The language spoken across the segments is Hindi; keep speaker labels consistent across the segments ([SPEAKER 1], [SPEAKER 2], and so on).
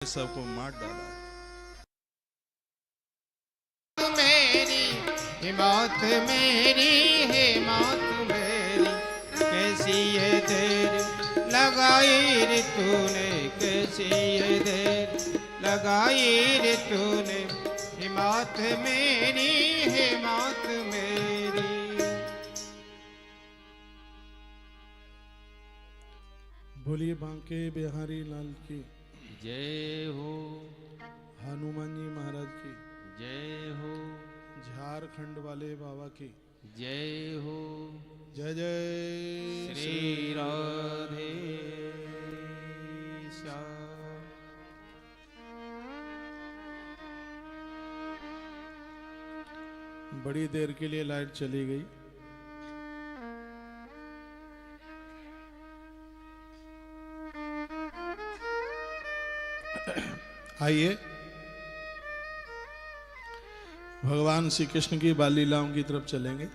[SPEAKER 1] सबको मार डाला।
[SPEAKER 2] मेरी मौत मेरी है मौत मेरी, कैसी है देर लगाई रे तूने, कैसी है देर लगाई रे तूने, मौत मेरी है मौत मेरी।
[SPEAKER 1] बोलिए बांके बिहारी लाल की
[SPEAKER 2] जय हो,
[SPEAKER 1] हनुमान जी महाराज की
[SPEAKER 2] जय हो,
[SPEAKER 1] झारखंड वाले बाबा की
[SPEAKER 2] जय हो,
[SPEAKER 1] जय जय
[SPEAKER 2] श्री राधे श्याम।
[SPEAKER 1] बड़ी देर के लिए लाइट चली गई। आइए भगवान श्री कृष्ण की बाल लीलाओं की तरफ चलेंगे,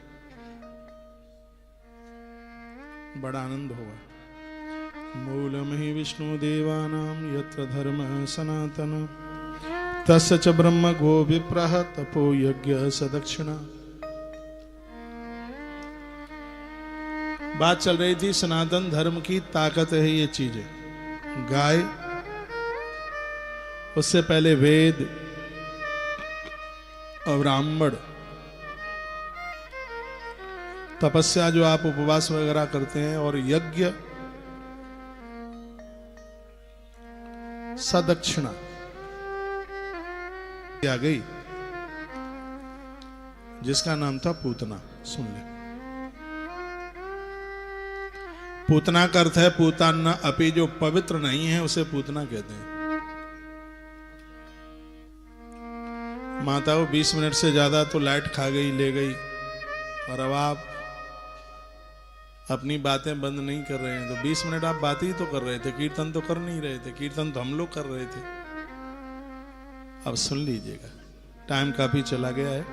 [SPEAKER 1] बड़ा आनंद होगा। मूलम ही विष्णु देवानां यत्र धर्म सनातन, तस्य च ब्रह्म गो विप्रः तपो यज्ञ सदक्षिणा। बात चल रही थी सनातन धर्म की ताकत है ये चीजें, गाय, उससे पहले वेद और ब्राह्मण, तपस्या जो आप उपवास वगैरह करते हैं, और यज्ञ, सदक्षिणा आ गई, जिसका नाम था पूतना। सुन ले, पूतना का अर्थ है पूताना अपि, जो पवित्र नहीं है उसे पूतना कहते हैं। माता वो 20 मिनट से ज्यादा तो लाइट खा गई, ले गई, और अब आप अपनी बातें बंद नहीं कर रहे हैं। तो 20 मिनट आप बात ही तो कर रहे थे, कीर्तन तो कर नहीं रहे थे। कीर्तन तो हम लोग कर रहे थे। अब सुन लीजिएगा, टाइम काफी चला गया है,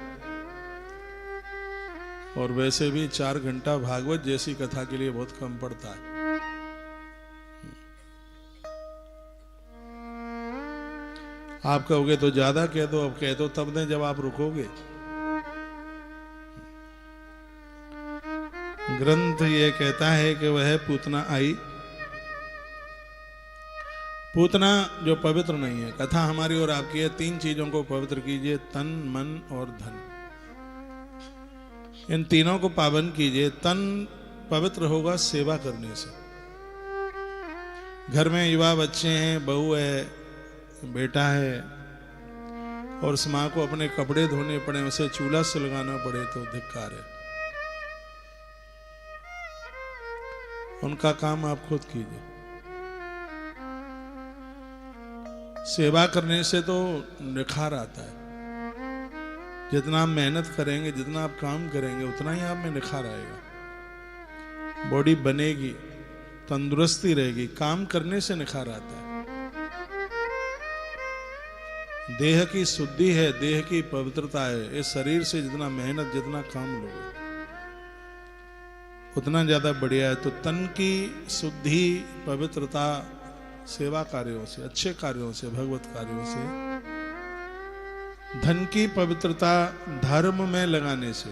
[SPEAKER 1] और वैसे भी 4 घंटा भागवत जैसी कथा के लिए बहुत कम पड़ता है। आप कहोगे तो ज्यादा कह दो, अब कह दो तब दें जब आप रुकोगे। ग्रंथ ये कहता है कि वह पूतना आई, पूतना जो पवित्र नहीं है। कथा हमारी और आपकी है, 3 चीजों को पवित्र कीजिए, तन, मन और धन। इन तीनों को पावन कीजिए। तन पवित्र होगा सेवा करने से। घर में युवा बच्चे हैं, बहू है, बेटा है, और उस मां को अपने कपड़े धोने पड़े, उसे चूल्हा सुलगाना पड़े, तो धिक्कार है। उनका काम आप खुद कीजिए। सेवा करने से तो निखार आता है। जितना आप मेहनत करेंगे, जितना आप काम करेंगे, उतना ही आप में निखार आएगा। बॉडी बनेगी, तंदुरुस्ती रहेगी। काम करने से निखार आता है। देह की शुद्धि है, देह की पवित्रता है। इस शरीर से जितना मेहनत, जितना काम लोगे, उतना ज्यादा बढ़िया है। तो तन की शुद्धि, पवित्रता सेवा कार्यों से, अच्छे कार्यों से, भगवत कार्यों से। धन की पवित्रता धर्म में लगाने से।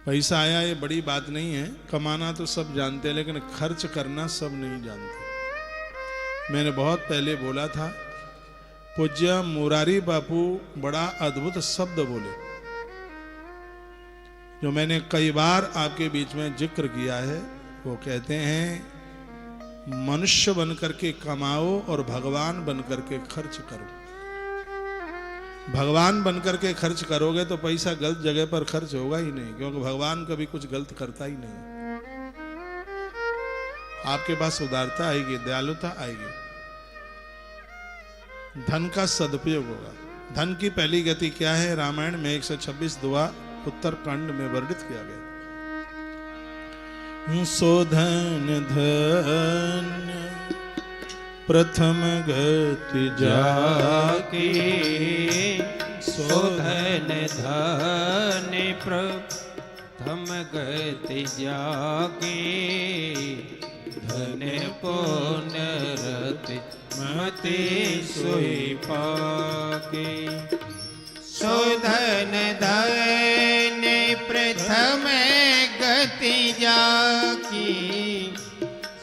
[SPEAKER 1] पैसा आया ये बड़ी बात नहीं है, कमाना तो सब जानते हैं, लेकिन खर्च करना सब नहीं जानते। मैंने बहुत पहले बोला था, पूज्य मुरारी बापू बड़ा अद्भुत शब्द बोले, जो मैंने कई बार आपके बीच में जिक्र किया है। वो कहते हैं, मनुष्य बनकर के कमाओ और भगवान बनकर के खर्च करो। भगवान बनकर के खर्च करोगे तो पैसा गलत जगह पर खर्च होगा ही नहीं, क्योंकि भगवान कभी कुछ गलत करता ही नहीं। आपके पास उदारता आएगी, दयालुता आएगी, धन का सदुपयोग होगा। धन की पहली गति क्या है? रामायण में 126 दुआ उत्तरकांड में वर्णित किया गया। सो धन धन प्रथम गति जाके,
[SPEAKER 2] सो धन धन प्रथम गति जाके, धन पुण्य रति मति सोई पाके। शोधन धन प्रथम गति जाकी।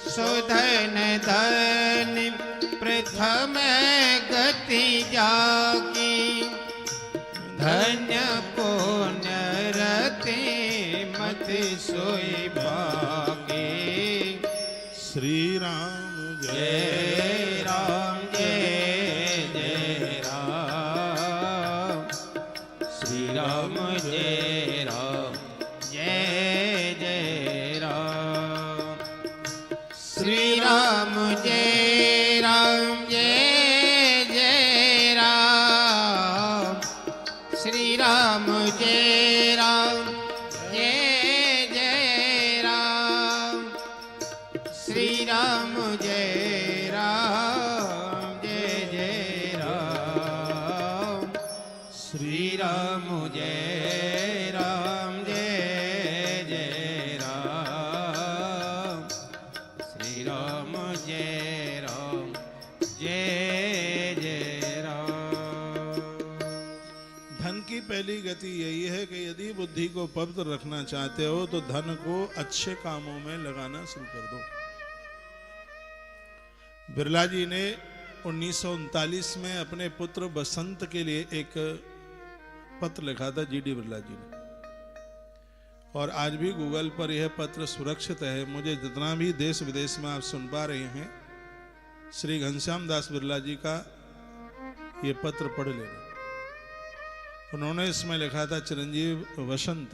[SPEAKER 2] शोधन धन प्रथम गति जाकी। धन्य पुण्य रति मति सोई पाके।
[SPEAKER 1] श्री राम
[SPEAKER 2] जय राम जय जय राम। श्री राम जय राम जय जय राम। श्री राम जय राम जय जय राम। श्री राम जय राम जय जय राम। श्री राम जय राम जय जय राम। श्री राम जय राम जय जय राम। श्री राम जय राम जय जय राम।
[SPEAKER 1] धन की पहली गति यही है कि यदि बुद्धि को पवित्र रखना चाहते हो तो धन को अच्छे कामों में लगाना शुरू कर दो। बिरला जी ने 1939 में अपने पुत्र बसंत के लिए एक पत्र लिखा था, जीडी बिरला जी ने, और आज भी गूगल पर यह पत्र सुरक्षित है। मुझे जितना भी देश विदेश में आप सुन पा रहे हैं, श्री घनश्याम दास बिरला जी का ये पत्र पढ़ लेना। उन्होंने इसमें लिखा था, चिरंजीव वसंत,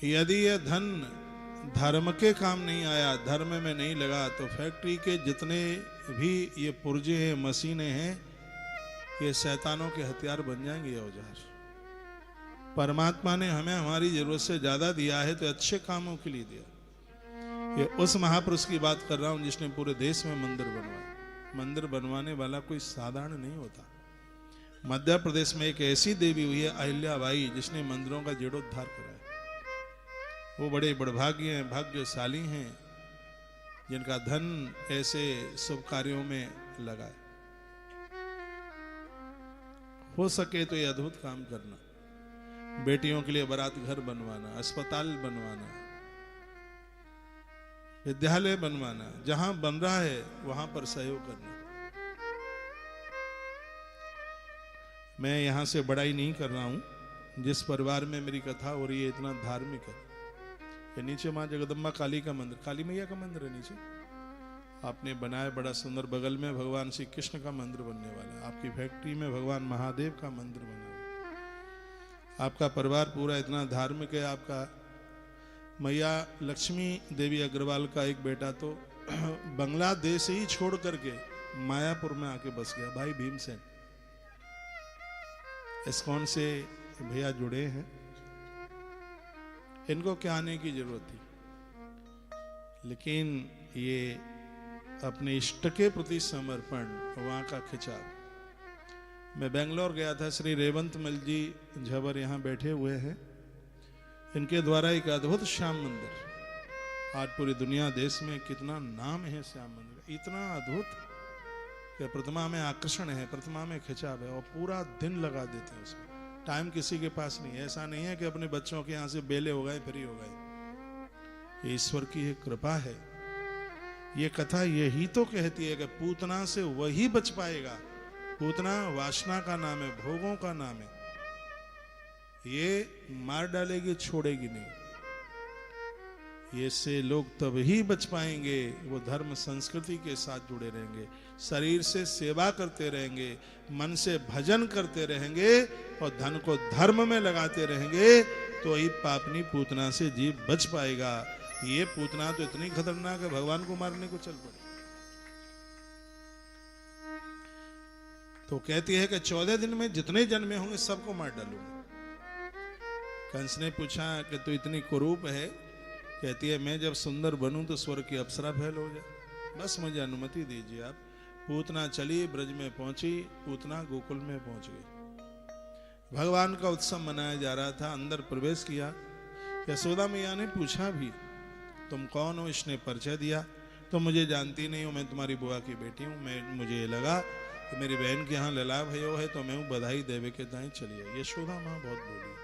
[SPEAKER 1] यदि यह धन धर्म के काम नहीं आया, धर्म में नहीं लगा, तो फैक्ट्री के जितने भी ये पुर्जे हैं, मशीनें हैं, ये शैतानों के हथियार बन जाएंगे, ये औजार। परमात्मा ने हमें हमारी जरूरत से ज्यादा दिया है तो अच्छे कामों के लिए दिया। ये उस महापुरुष की बात कर रहा हूं जिसने पूरे देश में मंदिर बनवाए। मंदिर बनवाने वाला कोई साधारण नहीं होता। मध्य प्रदेश में एक ऐसी देवी हुई है अहिल्याबाई, जिसने मंदिरों का जीर्णोद्धार कराया। वो बड़े बड़भाग्य हैं, भाग्यशाली हैं, जिनका धन ऐसे शुभ कार्यों में लगा है। हो सके तो ये अद्भुत काम करना, बेटियों के लिए बारात घर बनवाना, अस्पताल बनवाना, विद्यालय बनवाना, जहां बन रहा है वहां पर सहयोग करना। मैं यहां से बड़ाई नहीं कर रहा हूं। जिस परिवार में मेरी कथा हो रही है इतना धार्मिक है। ये नीचे मां जगदम्बा काली का मंदिर, काली मैया का मंदिर है नीचे, आपने बनाया बड़ा सुंदर। बगल में भगवान श्री कृष्ण का मंदिर बनने वाला है। आपकी फैक्ट्री में भगवान महादेव का मंदिर बना हुआ है। आपका परिवार पूरा इतना धार्मिक है। आपका मैया लक्ष्मी देवी अग्रवाल का एक बेटा तो बांग्लादेश ही छोड़ करके मायापुर में आके बस गया, भाई भीमसेन। इस्कॉन से भैया जुड़े हैं, इनको क्या आने की जरूरत थी, लेकिन ये अपने इष्ट के प्रति समर्पण, वहां का खिंचाव। मैं बेंगलोर गया था, श्री रेवंत मल जी झबर यहाँ बैठे हुए हैं। इनके द्वारा एक अद्भुत श्याम मंदिर, आज पूरी दुनिया देश में कितना नाम है श्याम मंदिर, इतना अद्भुत कि प्रतिमा में आकर्षण है, प्रतिमा में खिंचाव है, और पूरा दिन लगा देते हैं उसमें। टाइम किसी के पास नहीं है। ऐसा नहीं है कि अपने बच्चों के यहाँ से बेले हो गए फ्री हो गए। ये ईश्वर की एक कृपा है। ये कथा यही तो कहती है कि पूतना से वही बच पाएगा। पूतना वासना का नाम है, भोगों का नाम है, ये मार डालेगी, छोड़ेगी नहीं। ये से लोग तभी बच पाएंगे, वो धर्म संस्कृति के साथ जुड़े रहेंगे, शरीर से सेवा करते रहेंगे, मन से भजन करते रहेंगे, और धन को धर्म में लगाते रहेंगे, तो ही पापनी पूतना से जीव बच पाएगा। ये पूतना तो इतनी खतरनाक है, भगवान को मारने को चल पड़ी। तो कहती है कि 14 दिन में जितने जन्मे होंगे सबको मार डालूंगा। कंस ने पूछा कि तू इतनी कुरूप है? कहती है मैं जब सुंदर बनूं तो स्वर्ग की अप्सरा फैल हो जाए, बस मुझे अनुमति दीजिए आप। पूतना चली, ब्रज में पहुंची, पूतना गोकुल में पहुंच गई। भगवान का उत्सव मनाया जा रहा था, अंदर प्रवेश किया। यशोदा मैया ने पूछा भी तुम कौन हो? इसने परिचय दिया। तो मुझे जानती नहीं हो, मैं तुम्हारी बुआ की बेटी हूँ। मुझे लगा कि मेरी बहन के यहाँ लला भयो है तो मैं हूँ, बधाई देवे के दाएं चलिए। यशोदा माँ बहुत बोली।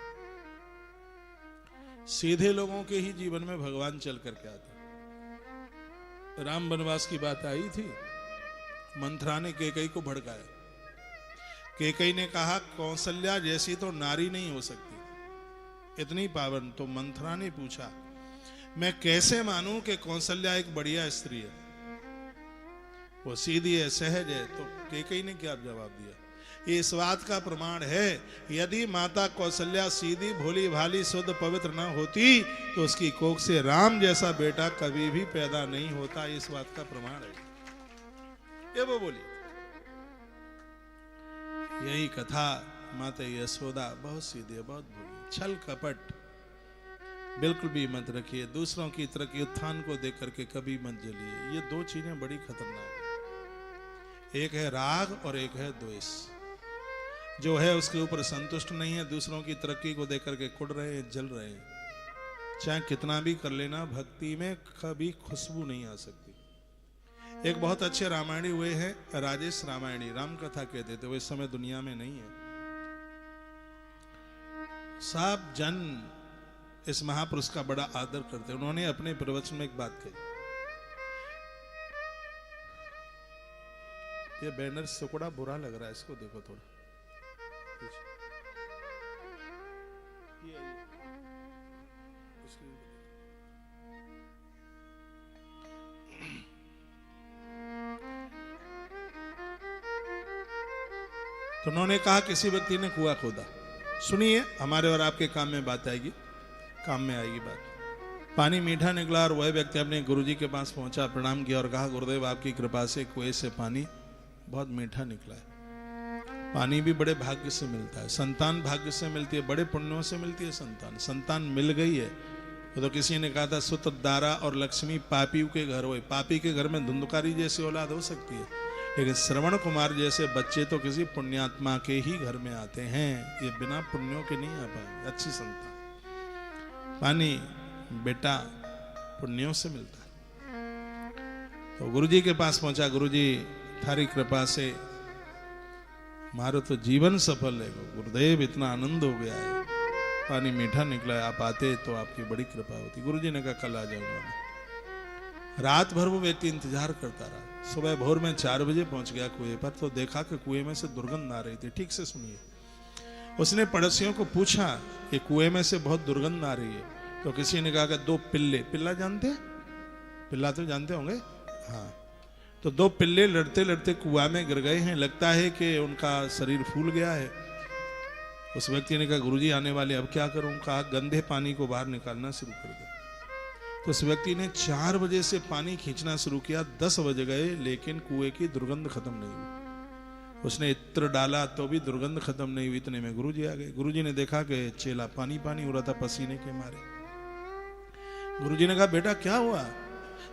[SPEAKER 1] सीधे लोगों के ही जीवन में भगवान चल करके आते। राम वनवास की बात आई थी, मंथरा ने कैकेयी को भड़काया। कैकेयी ने कहा कौशल्या जैसी तो नारी नहीं हो सकती, इतनी पावन। तो मंथरा ने पूछा मैं कैसे मानूं कि कौशल्या एक बढ़िया स्त्री है, वो सीधी है, सहज है। तो कैकेयी ने क्या जवाब दिया, ये इस बात का प्रमाण है यदि माता कौशल्या सीधी भोली भाली शुद्ध पवित्र न होती तो उसकी कोख से राम जैसा बेटा कभी भी पैदा नहीं होता। इस बात का प्रमाण है, ये वो बोली। यही कथा माता यशोदा बहुत सीधी है, बहुत भोली। छल कपट बिल्कुल भी मत रखिए, दूसरों की तरह के उत्थान को देख करके कभी मत जलिए। ये दो चीजें बड़ी खतरनाक है, एक है राग और एक है द्वेष। जो है उसके ऊपर संतुष्ट नहीं है, दूसरों की तरक्की को देख करके कुड़ रहे हैं, जल रहे हैं। चाहे कितना भी कर लेना, भक्ति में कभी खुशबू नहीं आ सकती। एक बहुत अच्छे रामायणी हुए हैं, राजेश रामायणी, राम कथा कहते थे, वो इस समय दुनिया में नहीं है। सब जन इस महापुरुष का बड़ा आदर करते। उन्होंने अपने प्रवचन में एक बात कही, ये बैनर सुकड़ा बुरा लग रहा है, इसको देखो थोड़ा। तो उन्होंने कहा किसी व्यक्ति ने कुआं खोदा। सुनिए, हमारे और आपके काम में बात आएगी, काम में आएगी बात। पानी मीठा निकला और वह व्यक्ति अपने गुरुजी के पास पहुंचा, प्रणाम किया और कहा गुरुदेव आपकी कृपा से कुएं से पानी बहुत मीठा निकला है। पानी भी बड़े भाग्य से मिलता है, संतान भाग्य से मिलती है, बड़े पुण्यों से मिलती है संतान। संतान मिल गई है तो किसी ने कहा था सुत दारा और लक्ष्मी पापी के घर हो। पापी के घर में धुंधकारी जैसी औलाद हो सकती है, लेकिन श्रवण कुमार जैसे बच्चे तो किसी पुण्यात्मा के ही घर में आते हैं, ये बिना पुण्यों के नहीं आ पाएंगे। अच्छी संतान, पानी बेटा पुण्यों से मिलता है। तो गुरुजी के पास पहुंचा, गुरुजी थारी कृपा से मारो तो जीवन सफल है। गुरुदेव इतना आनंद हो गया है, पानी मीठा निकला है, आप आते तो आपकी बड़ी कृपा होती। गुरुजी ने कहा कल आ जाऊंगा मैं। रात भर वो व्यक्ति इंतजार करता रहा। सुबह भोर में 4 बजे पहुंच गया कुएं पर, तो देखा कि कुएं में से दुर्गंध आ रही थी। ठीक से सुनिए, उसने पड़ोसियों को पूछा कि कुएं में से बहुत दुर्गंध आ रही है। तो किसी ने कहा कि 2 पिल्ले, पिल्ला जानते हैं, पिल्ला तो जानते होंगे, हाँ। तो 2 पिल्ले लड़ते लड़ते कुआं में गिर गए हैं, लगता है कि उनका शरीर फूल गया है। उस व्यक्ति ने कहा गुरुजी आने वाले, अब क्या करूं? कहा गंदे पानी को बाहर निकालना शुरू कर दो। तो उस व्यक्ति ने 4 बजे से पानी खींचना शुरू किया, 10 बज गए लेकिन कुएं की दुर्गंध खत्म नहीं हुई। उसने इत्र डाला तो भी दुर्गंध खत्म नहीं हुई। इतने में गुरुजी आ गए। गुरुजी ने देखा कि चेला पानी पानी हो रहा था पसीने के मारे। गुरुजी ने कहा बेटा क्या हुआ?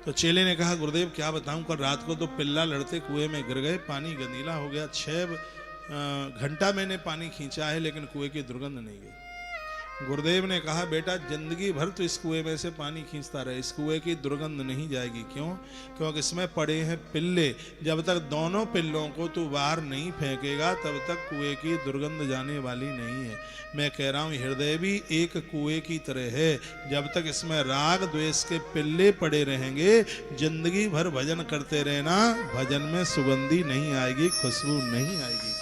[SPEAKER 1] तो चेले ने कहा गुरुदेव क्या बताऊं, कल रात को तो पिल्ला लड़ते कुएं में गिर गए, पानी गंदीला हो गया। 6 घंटा मैंने पानी खींचा है लेकिन कुएं की दुर्गंध नहीं गई। गुरुदेव ने कहा बेटा जिंदगी भर तो इस कुएं में से पानी खींचता रहे, इस कुएं की दुर्गंध नहीं जाएगी। क्यों? क्योंकि इसमें पड़े हैं पिल्ले। जब तक दोनों पिल्लों को तू बाहर नहीं फेंकेगा तब तक कुएं की दुर्गंध जाने वाली नहीं है। मैं कह रहा हूं हृदय भी एक कुएं की तरह है, जब तक इसमें राग द्वेष के पिल्ले पड़े रहेंगे, जिंदगी भर भजन करते रहना, भजन में सुगंधी नहीं आएगी, खुशबू नहीं आएगी।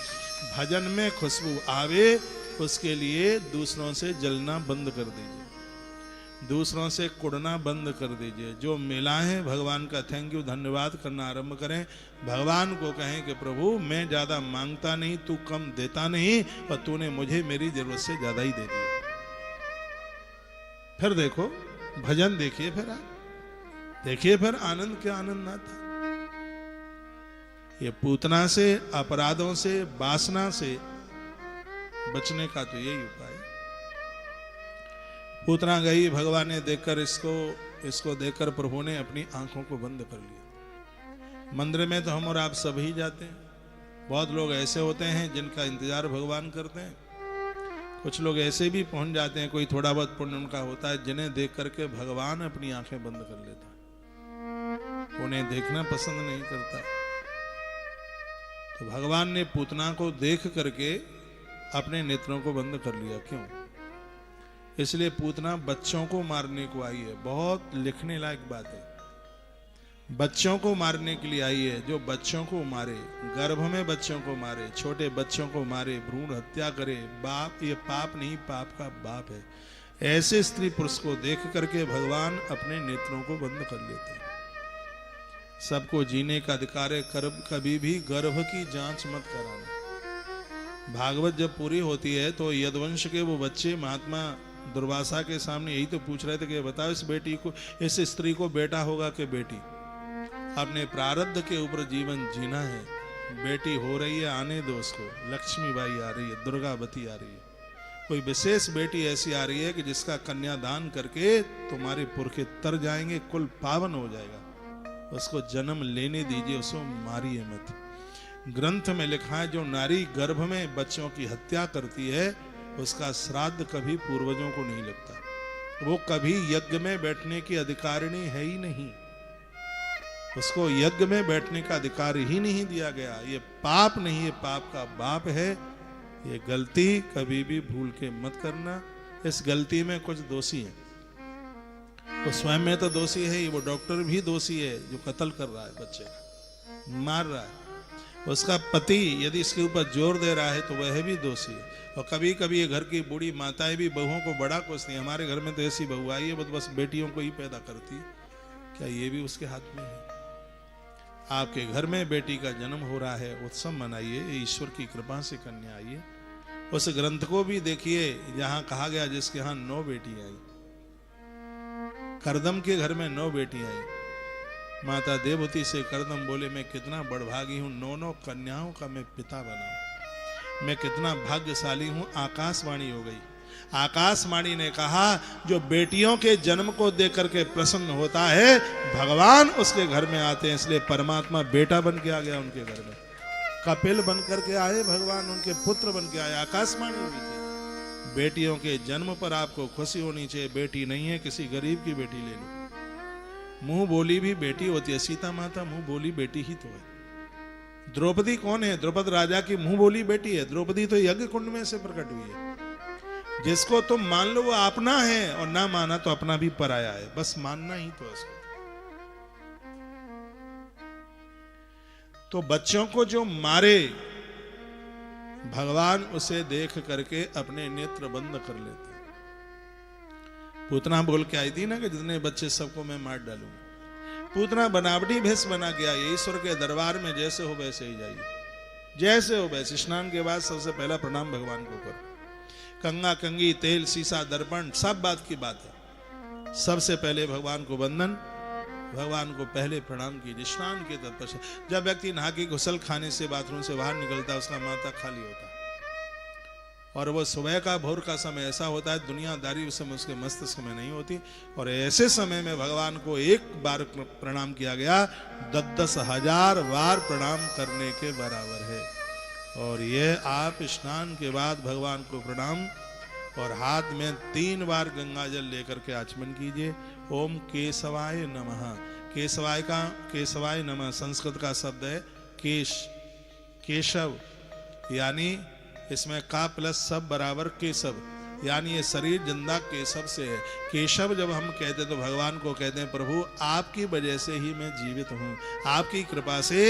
[SPEAKER 1] भजन में खुशबू आवे उसके लिए दूसरों से जलना बंद कर दीजिए, दूसरों से कुड़ना बंद कर दीजिए। जो मिला है भगवान का थैंक यू धन्यवाद करना आरंभ करें। भगवान को कहें कि प्रभु मैं ज्यादा मांगता नहीं, तू कम देता नहीं, और तूने मुझे मेरी जरूरत से ज्यादा ही दे दिया। फिर देखो भजन, देखिए फिर आप देखिए फिर आनंद क्या आनंद आता। ये पूतना से, अपराधों से, वासना से बचने का तो यही उपाय। पूतना गई, भगवान ने देखकर इसको देखकर प्रभु ने अपनी आंखों को बंद कर लिया। मंदिर में तो हम और आप सभी जाते हैं। बहुत लोग ऐसे होते हैं जिनका इंतजार भगवान करते हैं। कुछ लोग ऐसे भी पहुंच जाते हैं, कोई थोड़ा बहुत पुण्य उनका होता है, जिन्हें देख करके भगवान अपनी आंखें बंद कर लेता है। उन्हें देखना पसंद नहीं करता। तो भगवान ने पूतना को देख करके अपने नेत्रों को बंद कर लिया। क्यों? इसलिए पूतना बच्चों को मारने को आई है। बहुत लिखने लायक बात है। बच्चों को मारने के लिए आई है। जो बच्चों को मारे, गर्भ में बच्चों को मारे, छोटे बच्चों को मारे, भ्रूण हत्या करे, बाप, ये पाप नहीं, पाप का बाप है। ऐसे स्त्री पुरुष को देख करके भगवान अपने नेत्रों को बंद कर लेते हैं। सबको जीने का अधिकार है। कभी भी गर्भ की जांच मत कराना। भागवत जब पूरी होती है तो यदुवंश के वो बच्चे महात्मा दुर्वासा के सामने यही तो पूछ रहे थे कि बताओ इस बेटी को, इस स्त्री को बेटा होगा कि बेटी? अपने प्रारब्ध के ऊपर जीवन जीना है। बेटी हो रही है, आने दो उसको। लक्ष्मीबाई आ रही है, दुर्गावती आ रही है, कोई विशेष बेटी ऐसी आ रही है कि जिसका कन्यादान करके तुम्हारे पुरखे तर जाएंगे, कुल पावन हो जाएगा। उसको जन्म लेने दीजिए, उसको मारिए मत। ग्रंथ में लिखा है जो नारी गर्भ में बच्चों की हत्या करती है उसका श्राद्ध कभी पूर्वजों को नहीं लगता। वो कभी यज्ञ में बैठने की अधिकारिणी है ही नहीं। उसको यज्ञ में बैठने का अधिकार ही नहीं दिया गया। ये पाप नहीं, ये पाप का बाप है। ये गलती कभी भी भूल के मत करना। इस गलती में कुछ दोषी है, वो स्वयं में तो दोषी है ही, वो डॉक्टर भी दोषी है जो कत्ल कर रहा है, बच्चे का मार रहा है। उसका पति यदि इसके ऊपर जोर दे रहा है तो वह भी दोषी है। और कभी कभी ये घर की बूढ़ी माताएं भी बहुओं को बड़ा कोसती हैं। हमारे घर में तो ऐसी बहू आई है, वो बस बेटियों को ही पैदा करती है। क्या ये भी उसके हाथ में है? आपके घर में बेटी का जन्म हो रहा है, उत्सव मनाइए, ईश्वर की कृपा से कन्या आई है। उस ग्रंथ को भी देखिए जहां कहा गया जिसके यहां 9 बेटी आई। करदम के घर में 9 बेटी आई। माता देवहूति से करदम बोले मैं कितना बड़भागी हूं, 9 कन्याओं का मैं पिता बना, मैं कितना भाग्यशाली हूं। आकाशवाणी हो गई। आकाशवाणी ने कहा जो बेटियों के जन्म को देख करके प्रसन्न होता है भगवान उसके घर में आते हैं। इसलिए परमात्मा बेटा बन के आ गया उनके घर में, कपिल बन करके आए भगवान, उनके पुत्र बन के आए। आकाशवाणी हुई थी। बेटियों के जन्म पर आपको खुशी होनी चाहिए। बेटी नहीं है, किसी गरीब की बेटी ले लो। मुंह बोली भी बेटी होती है। सीता माता मुंह बोली बेटी ही तो है। द्रौपदी कौन है? द्रौपद राजा की मुंह बोली बेटी है। द्रौपदी तो यज्ञ कुंड में से प्रकट हुई है। जिसको तुम मान लो वो अपना है और ना माना तो अपना भी पराया है। बस मानना ही तो है इसको। तो बच्चों को जो मारे भगवान उसे देख करके अपने नेत्र बंद कर लेते। पूतना बोल के आई थी ना कि जितने बच्चे सबको मैं मार डालूंगा। पूतना बनावटी भेष बना के आई। ईश्वर के दरबार में जैसे हो वैसे ही जाइए, जैसे हो वैसे। स्नान के बाद सबसे पहला प्रणाम भगवान को करो। कंगा कंगी, तेल, सीसा, दर्पण, सब बात की बात है। सबसे पहले भगवान को वंदन, भगवान को पहले प्रणाम कीजिए। स्नान के तत्पश्चात जब व्यक्ति नहा के घुसल खाने से, बाथरूम से बाहर निकलता है उसका माथा खाली होता है। और वो सुबह का भोर का समय ऐसा होता है दुनियादारी उस समय उसके मस्तिष्क में नहीं होती। और ऐसे समय में भगवान को एक बार प्रणाम किया गया 10,000 बार प्रणाम करने के बराबर है। और ये आप स्नान के बाद भगवान को प्रणाम और हाथ में 3 बार गंगा जल लेकर के आचमन कीजिए। ओम केशवाय नमः। केशवाय नमः संस्कृत का शब्द है केश, केशव, यानी इसमें का प्लस सब बराबर केशव, यानी ये शरीर जिंदा केशव से है। केशव जब हम कहते तो भगवान को कहते हैं प्रभु आपकी वजह से ही मैं जीवित हूँ। आपकी कृपा से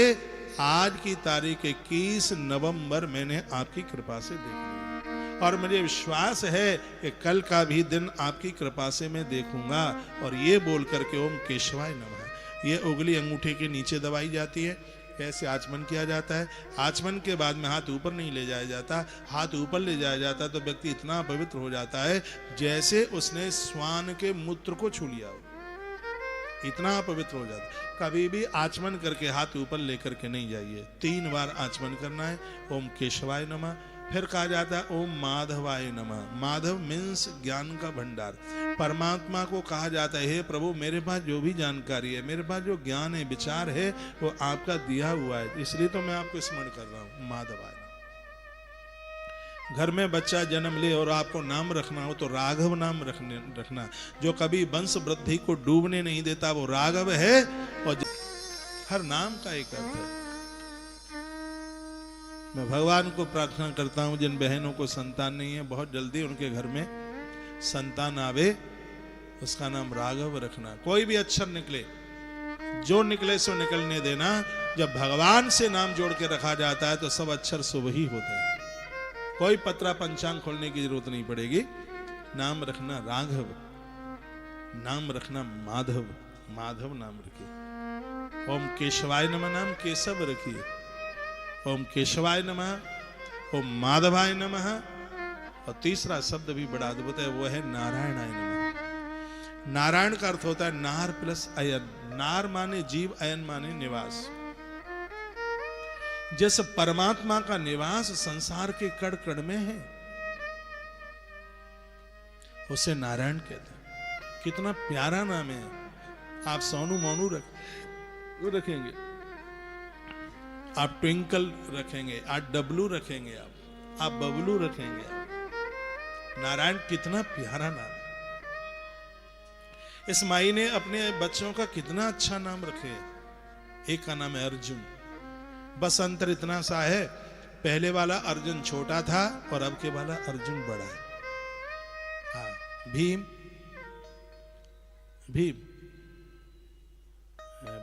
[SPEAKER 1] आज की तारीख 21 नवंबर मैंने आपकी कृपा से देख लिया और मुझे विश्वास है कि कल का भी दिन आपकी कृपा से मैं देखूंगा। और ये बोल करके ओम केशवाय नमः ये उंगली अंगूठे के नीचे दबाई जाती है। ऐसे आचमन किया जाता है। आचमन के बाद में हाथ ऊपर नहीं ले जाया जाता। हाथ ऊपर ले जाया जाता तो व्यक्ति इतना पवित्र हो जाता है जैसे उसने स्वान के मूत्र को छू लिया हो, इतना पवित्र हो जाता है। कभी भी आचमन करके हाथ ऊपर लेकर के नहीं जाइए। 3 बार आचमन करना है। ओम केशवाय नमः। फिर कहा जाता है ओम माधवाय नमः। माधव मीन्स ज्ञान का भंडार। परमात्मा को कहा जाता है हे प्रभु मेरे पास जो भी जानकारी है, मेरे पास जो ज्ञान है, विचार है वो आपका दिया हुआ है, इसलिए तो मैं आपको स्मरण कर रहा हूं। माधवाय। घर में बच्चा जन्म ले और आपको नाम रखना हो तो राघव नाम रखना। जो कभी वंश वृद्धि को डूबने नहीं देता वो राघव है। और हर नाम का एक अर्थ है। मैं भगवान को प्रार्थना करता हूं जिन बहनों को संतान नहीं है, बहुत जल्दी उनके घर में संतान आवे, उसका नाम राघव रखना। कोई भी अक्षर निकले, जो निकले सो निकलने देना। जब भगवान से नाम जोड़ के रखा जाता है तो सब अक्षर शुभ ही होते हैं। कोई पत्रा पंचांग खोलने की जरूरत नहीं पड़ेगी। नाम रखना राघव, नाम रखना माधव, माधव नाम रखिए। ओम केशवाय नमः नाम केशव रखिए। ओम केशवाय नमः, ओम माधवाय नमः। और तीसरा शब्द भी बड़ा अद्भुत है, वो है नारायणाय नमः। नारायण का अर्थ होता है नार प्लस अयन। नार माने जीव, अयन माने निवास। जिस परमात्मा का निवास संसार के कण कण में है उसे नारायण कहते हैं। कितना प्यारा नाम है। आप सोनू मोनू रखेंगे, आप ट्विंकल रखेंगे, आप डब्लू रखेंगे, आप बबलू रखेंगे। नारायण कितना प्यारा नाम है। इस माई ने अपने बच्चों का कितना अच्छा नाम रखे। एक का नाम है अर्जुन। बस अंतर इतना सा है, पहले वाला अर्जुन छोटा था और अब के वाला अर्जुन बड़ा है। हाँ, भीम, भीम,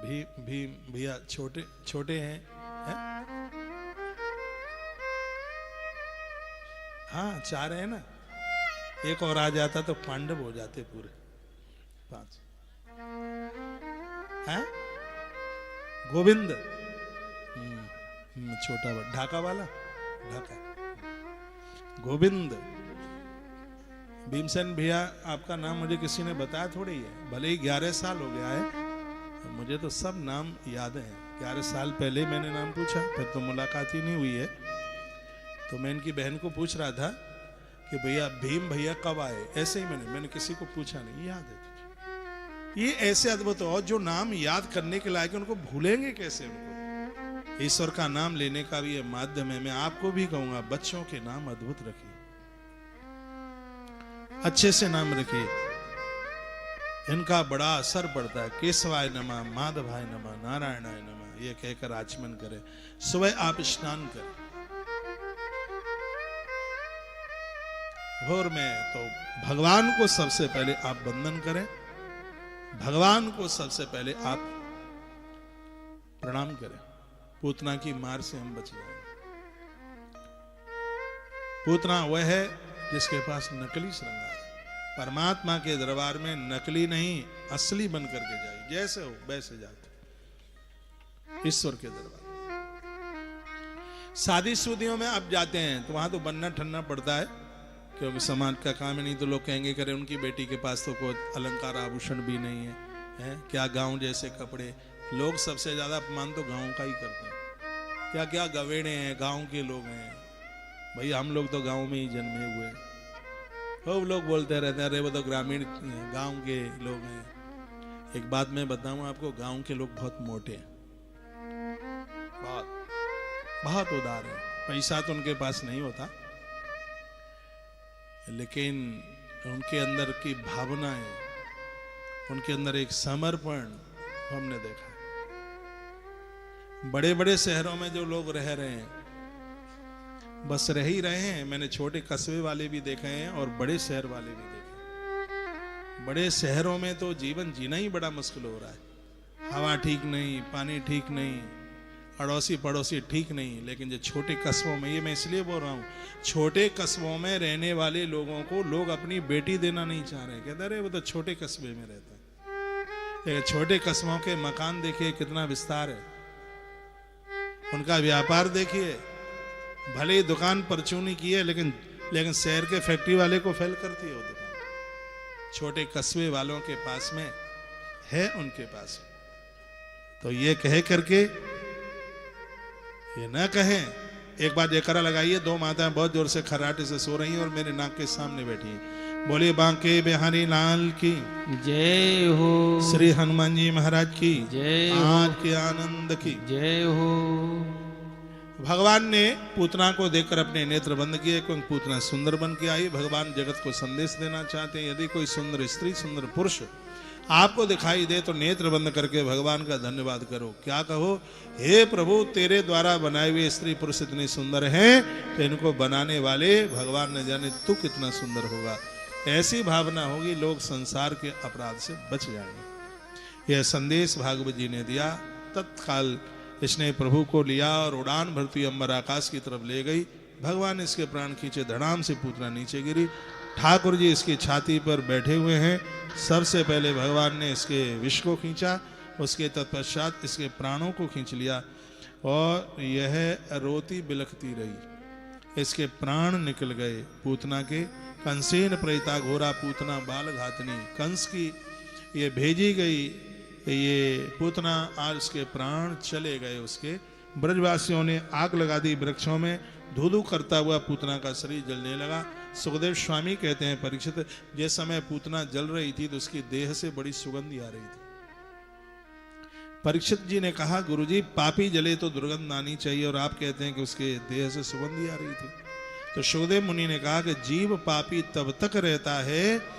[SPEAKER 1] भीम, भीम भैया छोटे छोटे हैं, है? हाँ, 4 है ना। एक और आ जाता तो पांडव हो जाते पूरे 5। है गोविंद, छोटा ढाका वाला, ढाका गोविंद। भीमसेन भैया आपका नाम मुझे किसी ने बताया थोड़ी है, भले ही 11 साल हो गया है, मुझे तो सब नाम याद है। 11 साल पहले मैंने नाम पूछा, फिर तो मुलाकात ही नहीं हुई है। तो मैं इनकी बहन को पूछ रहा था कि भैया भीम भैया कब आए, ऐसे ही मैंने किसी को पूछा नहीं, याद है तुझे। ये ऐसे अद्भुत, और जो नाम याद करने के लायक उनको भूलेंगे कैसे? उनको ईश्वर का नाम लेने का भी ये माध्यम है। मैं आपको भी कहूंगा, बच्चों के नाम अद्भुत रखिए, अच्छे से नाम रखिए, इनका बड़ा असर पड़ता है। केशवाय नमः, माधवाय नमः, नारायणाय नमः, ये कहकर आचमन करें। सुबह आप स्नान करें, भोर में तो भगवान को सबसे पहले आप वंदन करें, भगवान को सबसे पहले आप प्रणाम करें। पूतना की मार से हम बच जाएंगे। पूतना वह है जिसके पास नकली श्रृंगार है। परमात्मा के दरबार में नकली नहीं, असली बन करके जाइए, जैसे हो वैसे जाते ईश्वर के दरबार। शादी शुदियों में आप जाते हैं तो वहां तो बनना ठनना पड़ता है, क्योंकि समाज का काम है। नहीं तो लोग कहेंगे करे उनकी बेटी के पास तो कोई अलंकार आभूषण भी नहीं है, क्या गांव जैसे कपड़े। लोग सबसे ज्यादा अपमान तो गांव का ही करते हैं। क्या क्या गवेड़े हैं, गांव के लोग हैं। भाई हम लोग तो गांव में ही जन्मे हुए। खूब लोग बोलते रहते हैं अरे वो तो ग्रामीण गांव के लोग हैं। एक बात मैं बताऊं आपको, गांव के लोग बहुत मोटे हैं, बहुत बहुत उदार हैं। पैसा तो उनके पास नहीं होता, लेकिन उनके अंदर की भावनाएं, उनके अंदर एक समर्पण हमने देखा है। बड़े बड़े शहरों में जो लोग रह रहे हैं, बस रह ही रहे हैं। मैंने छोटे कस्बे वाले भी देखे हैं और बड़े शहर वाले भी देखे। बड़े शहरों में तो जीवन जीना ही बड़ा मुश्किल हो रहा है। हवा ठीक नहीं, पानी ठीक नहीं, अड़ोसी पड़ोसी ठीक नहीं। लेकिन जो छोटे कस्बों में, ये मैं इसलिए बोल रहा हूँ, छोटे कस्बों में रहने वाले लोगों को लोग अपनी बेटी देना नहीं चाह रहे। कहते अरे वो तो छोटे कस्बे में रहता है। लेकिन छोटे कस्बों के मकान देखिए कितना विस्तार है, उनका व्यापार देखिए। भले ही दुकान परचूनी की है, लेकिन शहर के फैक्ट्री वाले को फेल करती है वो दुकान। छोटे कस्बे वालों के पास में है, उनके पास है। तो ये कहे करके ये ना कहें, एक बार जयकारा लगाइए। 2 माताएं बहुत जोर से खर्राटे से सो रही हैं और मेरे नाक के सामने बैठी हैं। बोलिए बांके बिहारी लाल की
[SPEAKER 2] जय हो,
[SPEAKER 1] श्री हनुमान जी महाराज की
[SPEAKER 2] जय हो,
[SPEAKER 1] आज के आनंद की
[SPEAKER 2] जय हो।
[SPEAKER 1] भगवान ने पूतना को देखकर अपने नेत्र बंद किए, क्योंकि पूतना सुंदर बन के आई। भगवान जगत को संदेश देना चाहते हैं, यदि कोई सुंदर स्त्री, सुंदर पुरुष आपको दिखाई दे तो नेत्र बंद करके भगवान का धन्यवाद करो। क्या कहो, हे प्रभु तेरे द्वारा बनाए हुए स्त्री पुरुष इतने सुंदर हैं, तो इनको बनाने वाले भगवान ने जाने तू कितना सुंदर होगा। ऐसी भावना होगी, लोग संसार के अपराध से बच जाएंगे। यह संदेश भागवत जी ने दिया। तत्काल इसने प्रभु को लिया और उड़ान भरती अंबर आकाश की तरफ ले गई। भगवान इसके प्राण खींचे, धड़ाम से पूतना नीचे गिरी। ठाकुर जी इसकी छाती पर बैठे हुए हैं। सबसे पहले भगवान ने इसके विष को खींचा, उसके तत्पश्चात इसके प्राणों को खींच लिया और यह रोती बिलखती रही। इसके प्राण निकल गए पूतना के। कंसेन प्रेता घोरा पूतना बाल घातनी, कंस की ये भेजी गई ये पूतना, आज उसके प्राण चले गए। उसके ब्रजवासियों ने आग लगा दी वृक्षों में, धू धू करता हुआ पूतना का शरीर जलने लगा। सुखदेव स्वामी कहते हैं, परीक्षित जिस समय पूतना जल रही थी तो उसकी देह से बड़ी सुगंध आ रही थी। परीक्षित जी ने कहा, गुरुजी पापी जले तो दुर्गंध आनी चाहिए और आप कहते हैं कि उसके देह से सुगंध आ रही थी। तो सुखदेव मुनि ने कहा कि जीव पापी तब तक रहता है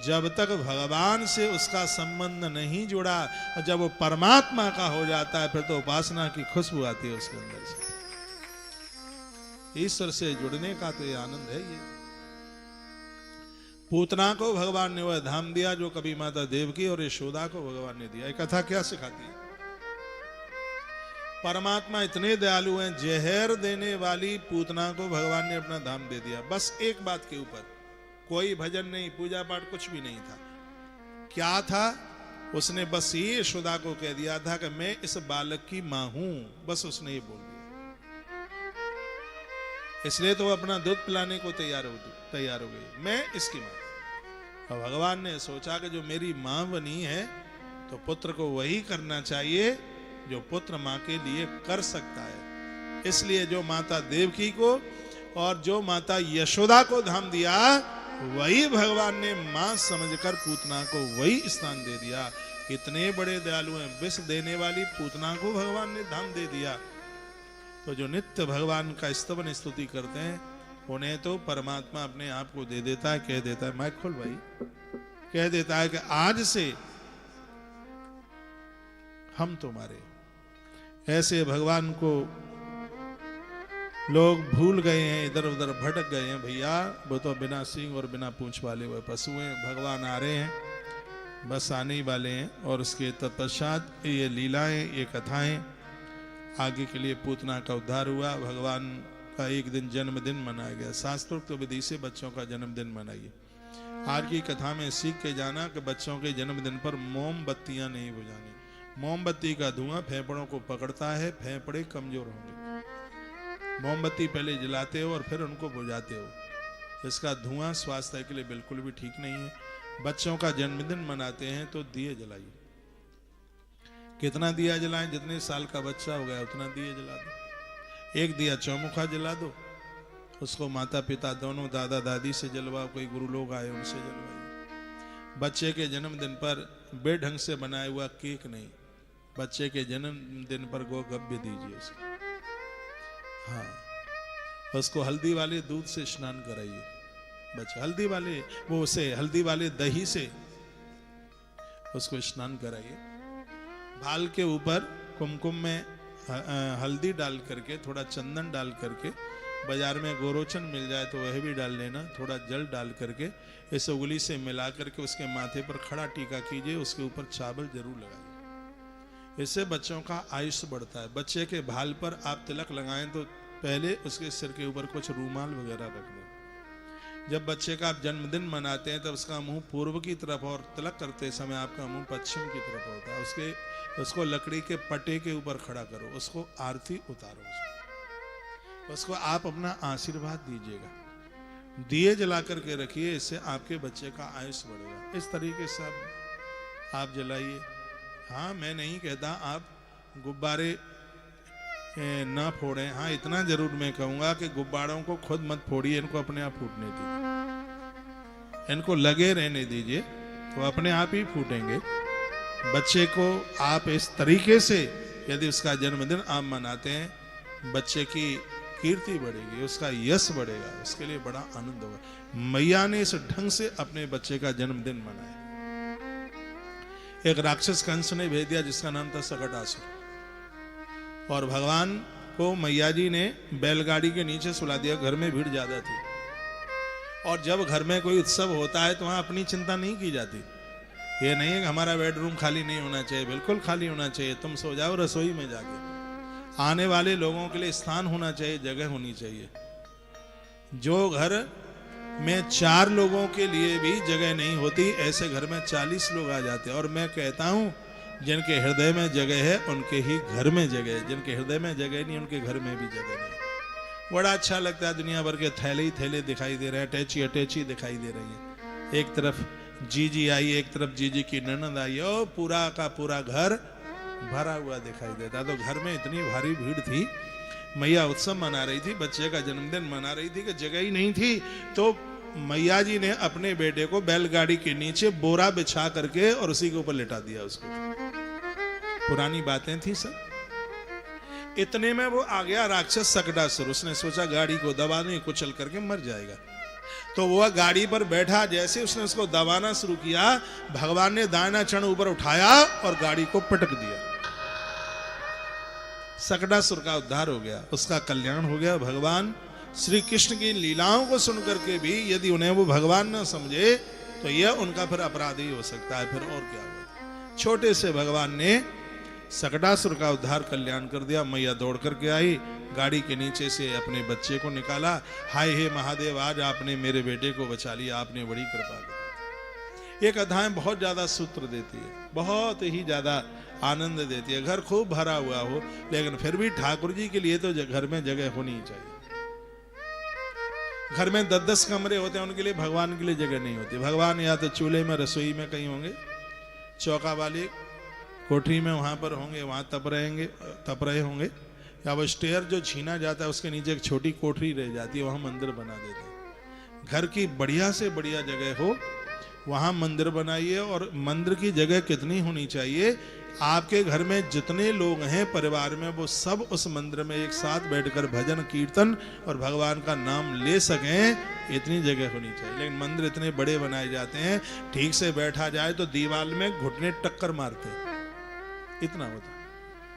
[SPEAKER 1] जब तक भगवान से उसका संबंध नहीं जुड़ा, और जब वो परमात्मा का हो जाता है फिर तो उपासना की खुशबू आती है उसके अंदर से। ईश्वर से जुड़ने का तो ये आनंद है। ये पूतना को भगवान ने वह धाम दिया जो कभी माता देवकी और यशोदा को भगवान ने दिया। ये कथा क्या सिखाती है? परमात्मा इतने दयालु हैं, जहर देने वाली पूतना को भगवान ने अपना धाम दे दिया। बस एक बात के ऊपर, कोई भजन नहीं, पूजा पाठ कुछ भी नहीं था। क्या था? उसने बस ये यशोदा को कह दिया था कि मैं इस बालक की मां हूं। बस उसने ये बोल दिया, इसलिए तो वो अपना दूध पिलाने को तैयार हो गई, मैं इसकी मां। और भगवान ने सोचा कि जो मेरी मां बनी है तो पुत्र को वही करना चाहिए जो पुत्र मां के लिए कर सकता है। इसलिए जो माता देवकी को और जो माता यशोदा को धाम दिया, वही भगवान ने मां समझकर पूतना को वही स्थान दे दिया। इतने बड़े दयालु हैं, विष देने वाली पूतना को भगवान ने धाम दे दिया। तो जो नित्य भगवान का स्तवन स्तुति करते हैं उन्हें तो परमात्मा अपने आप को दे देता है, कह देता है, माइक खोल भाई, कह देता है कि आज से हम तुम्हारे। ऐसे भगवान को लोग भूल गए हैं, इधर उधर भटक गए हैं। भैया वो तो बिना सींग और बिना पूंछ वाले वह पशु हैं। भगवान आ रहे हैं, बस आने ही वाले हैं। और उसके तत्पश्चात ये लीलाएं, ये कथाएं आगे के लिए पूतना का उद्धार हुआ। भगवान का एक दिन जन्मदिन मनाया गया। शास्त्रोक्त विधि से बच्चों का जन्मदिन मनाइए। आज की कथा में सीख के जाना कि बच्चों के जन्मदिन पर मोमबत्तियां नहीं बुझानी। मोमबत्ती का धुआं फेफड़ों को पकड़ता है, फेफड़े कमजोर होंगे। मोमबत्ती पहले जलाते हो और फिर उनको बुझाते हो। इसका धुआं स्वास्थ्य के लिए बिल्कुल भी ठीक नहीं है। बच्चों का जन्मदिन मनाते हैं तो दिए जलाइए। कितना दिया जलाएं? जितने साल का बच्चा हो गया उतना दिए जला दो। एक दिया चौमुखा जला दो, उसको माता पिता दोनों, दादा दादी से जलवाओ, कोई गुरु लोग आए उनसे जलवाइए। बच्चे के जन्मदिन पर बेढंग से बनाया हुआ केक नहीं, बच्चे के जन्मदिन पर गोगव्य दीजिए उसको। हाँ, उसको हल्दी वाले दूध से स्नान कराइए। बच्चे हल्दी वाले वो उसे हल्दी वाले दही से उसको स्नान कराइए। भाल के ऊपर कुमकुम में हल्दी डाल करके, थोड़ा चंदन डाल करके, बाजार में गोरोचन मिल जाए तो वह भी डाल लेना, थोड़ा जल डाल करके इस उंगली से मिला करके उसके माथे पर खड़ा टीका कीजिए। उसके ऊपर चावल जरूर लगाइए। इससे बच्चों का आयुष्य बढ़ता है। बच्चे के भाल पर आप तिलक लगाएं तो पहले उसके सिर के ऊपर कुछ रूमाल वगैरह रख दें। जब बच्चे का आप जन्मदिन मनाते हैं तब उसका मुंह पूर्व की तरफ और तिलक करते समय आपका मुंह पश्चिम की तरफ होता है। उसको लकड़ी के पटे के ऊपर खड़ा करो, उसको आरती उतारो, उसको आप अपना आशीर्वाद दीजिएगा। दिए जला करके रखिए, इससे आपके बच्चे का आयुष्य बढ़ेगा। इस तरीके से आप जलाइए। हाँ, मैं नहीं कहता आप गुब्बारे ना फोड़ें। हाँ, इतना जरूर मैं कहूंगा कि गुब्बारों को खुद मत फोड़िए, इनको अपने आप फूटने दीजिए। इनको लगे रहने दीजिए तो अपने आप ही फूटेंगे। बच्चे को आप इस तरीके से यदि उसका जन्मदिन आप मनाते हैं, बच्चे की कीर्ति बढ़ेगी, उसका यश बढ़ेगा, उसके लिए बड़ा आनंद होगा। मैया ने इस ढंग से अपने बच्चे का जन्मदिन मनाया। एक राक्षस कंस ने भेज दिया जिसका नाम था सकटासुर, और भगवान को मैया जी ने बैलगाड़ी के नीचे सुला दिया। घर में भीड़ ज्यादा थी, और जब घर में कोई उत्सव होता है तो वहां अपनी चिंता नहीं की जाती। ये नहीं है कि हमारा बेडरूम खाली नहीं होना चाहिए, बिल्कुल खाली होना चाहिए। तुम सो जाओ रसोई में जाके, आने वाले लोगों के लिए स्थान होना चाहिए, जगह होनी चाहिए। जो घर में 4 लोगों के लिए भी जगह नहीं होती, ऐसे घर में 40 लोग आ जाते हैं। और मैं कहता हूं, जिनके हृदय में जगह है उनके ही घर में जगह है, जिनके हृदय में जगह नहीं उनके घर में भी जगह नहीं। बड़ा अच्छा लगता है, दुनिया भर के थैले ही थैले दिखाई दे रहे हैं, अटैची अटैची दिखाई दे रही है। एक तरफ जीजी आई, एक तरफ जीजी की ननद आई, ओ पूरा का पूरा घर भरा हुआ दिखाई देता। तो घर में इतनी भारी भीड़ थी, मैया उत्सव मना रही थी, बच्चे का जन्मदिन मना रही थी कि जगह ही नहीं थी। तो मैया जी ने अपने बेटे को बैलगाड़ी के नीचे बोरा बिछा करके और उसी के ऊपर लिटा दिया उसको। पुरानी बातें थी सब। इतने में वो आ गया राक्षस सकटासुर। उसने सोचा गाड़ी को दबा नहीं, कुचल करके मर जाएगा। तो वह गाड़ी पर बैठा, जैसे उसने उसको दबाना शुरू किया, भगवान ने दाहिना क्षण ऊपर उठाया और गाड़ी को पटक दिया। सकटासुर का उद्धार हो गया, उसका कल्याण हो गया। भगवान श्री कृष्ण की लीलाओं को सुनकर के भी यदि उन्हें वो भगवान न समझे तो यह उनका फिर अपराध ही हो सकता है। फिर और क्या होगा। छोटे से भगवान ने सकटासुर का उद्धार कल्याण कर दिया। मैया दौड़ करके आई, गाड़ी के नीचे से अपने बच्चे को निकाला। हाय हे महादेव, आज आपने मेरे बेटे को बचा लिया, आपने बड़ी कृपा की। एक अध्याय बहुत ज्यादा सूत्र देती है, बहुत ही ज्यादा आनंद देती है। घर खूब भरा हुआ हो, लेकिन फिर भी ठाकुर जी के लिए तो घर में जगह होनी चाहिए। घर में 10-10 कमरे होते हैं, उनके लिए, भगवान के लिए जगह नहीं होती। भगवान या तो चूल्हे में, रसोई में कहीं होंगे, चौका वाली कोठरी में वहां पर होंगे, वहां तप रहे होंगे, या वो स्टेयर जो छीना जाता है उसके नीचे एक छोटी कोठरी रह जाती है, वहां मंदिर बना देते हैं। घर की बढ़िया से बढ़िया जगह हो, वहां मंदिर बनाइए। और मंदिर की जगह कितनी होनी चाहिए, आपके घर में जितने लोग हैं परिवार में, वो सब उस मंदिर में एक साथ बैठकर भजन कीर्तन और भगवान का नाम ले सकें, इतनी जगह होनी चाहिए। लेकिन मंदिर इतने बड़े बनाए जाते हैं, ठीक से बैठा जाए तो दीवार में घुटने टक्कर मारते हैं, इतना होता है।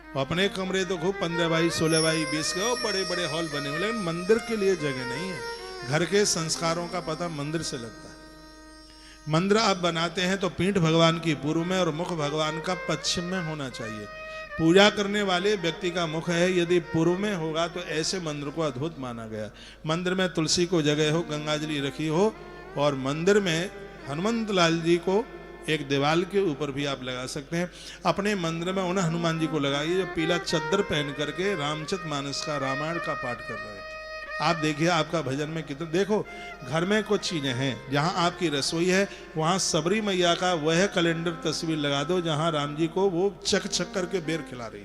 [SPEAKER 1] और अपने कमरे तो खूब 15 बाई 16 बाई 20 के बड़े बड़े हॉल बने हुए, लेकिन मंदिर के लिए जगह नहीं है। घर के संस्कारों का पता मंदिर से लगता है। मंदिर आप बनाते हैं तो पीठ भगवान की पूर्व में और मुख भगवान का पश्चिम में होना चाहिए। पूजा करने वाले व्यक्ति का मुख है, यदि पूर्व में होगा तो ऐसे मंदिर को अद्भुत माना गया। मंदिर में तुलसी को जगह हो, गंगाजली रखी हो, और मंदिर में हनुमंत लाल जी को एक दीवार के ऊपर भी आप लगा सकते हैं। अपने मंदिर में उन हनुमान जी को लगाइए जो पीला चद्दर पहन करके रामचरितमानस का, रामायण का पाठ कर रहे हैं। आप देखिए आपका भजन में कितना, देखो घर में कुछ चीजें हैं। जहां आपकी रसोई है वहां सबरी मैया का वह कैलेंडर तस्वीर लगा दो जहां राम जी को वो चक चक करके बेर खिला रही,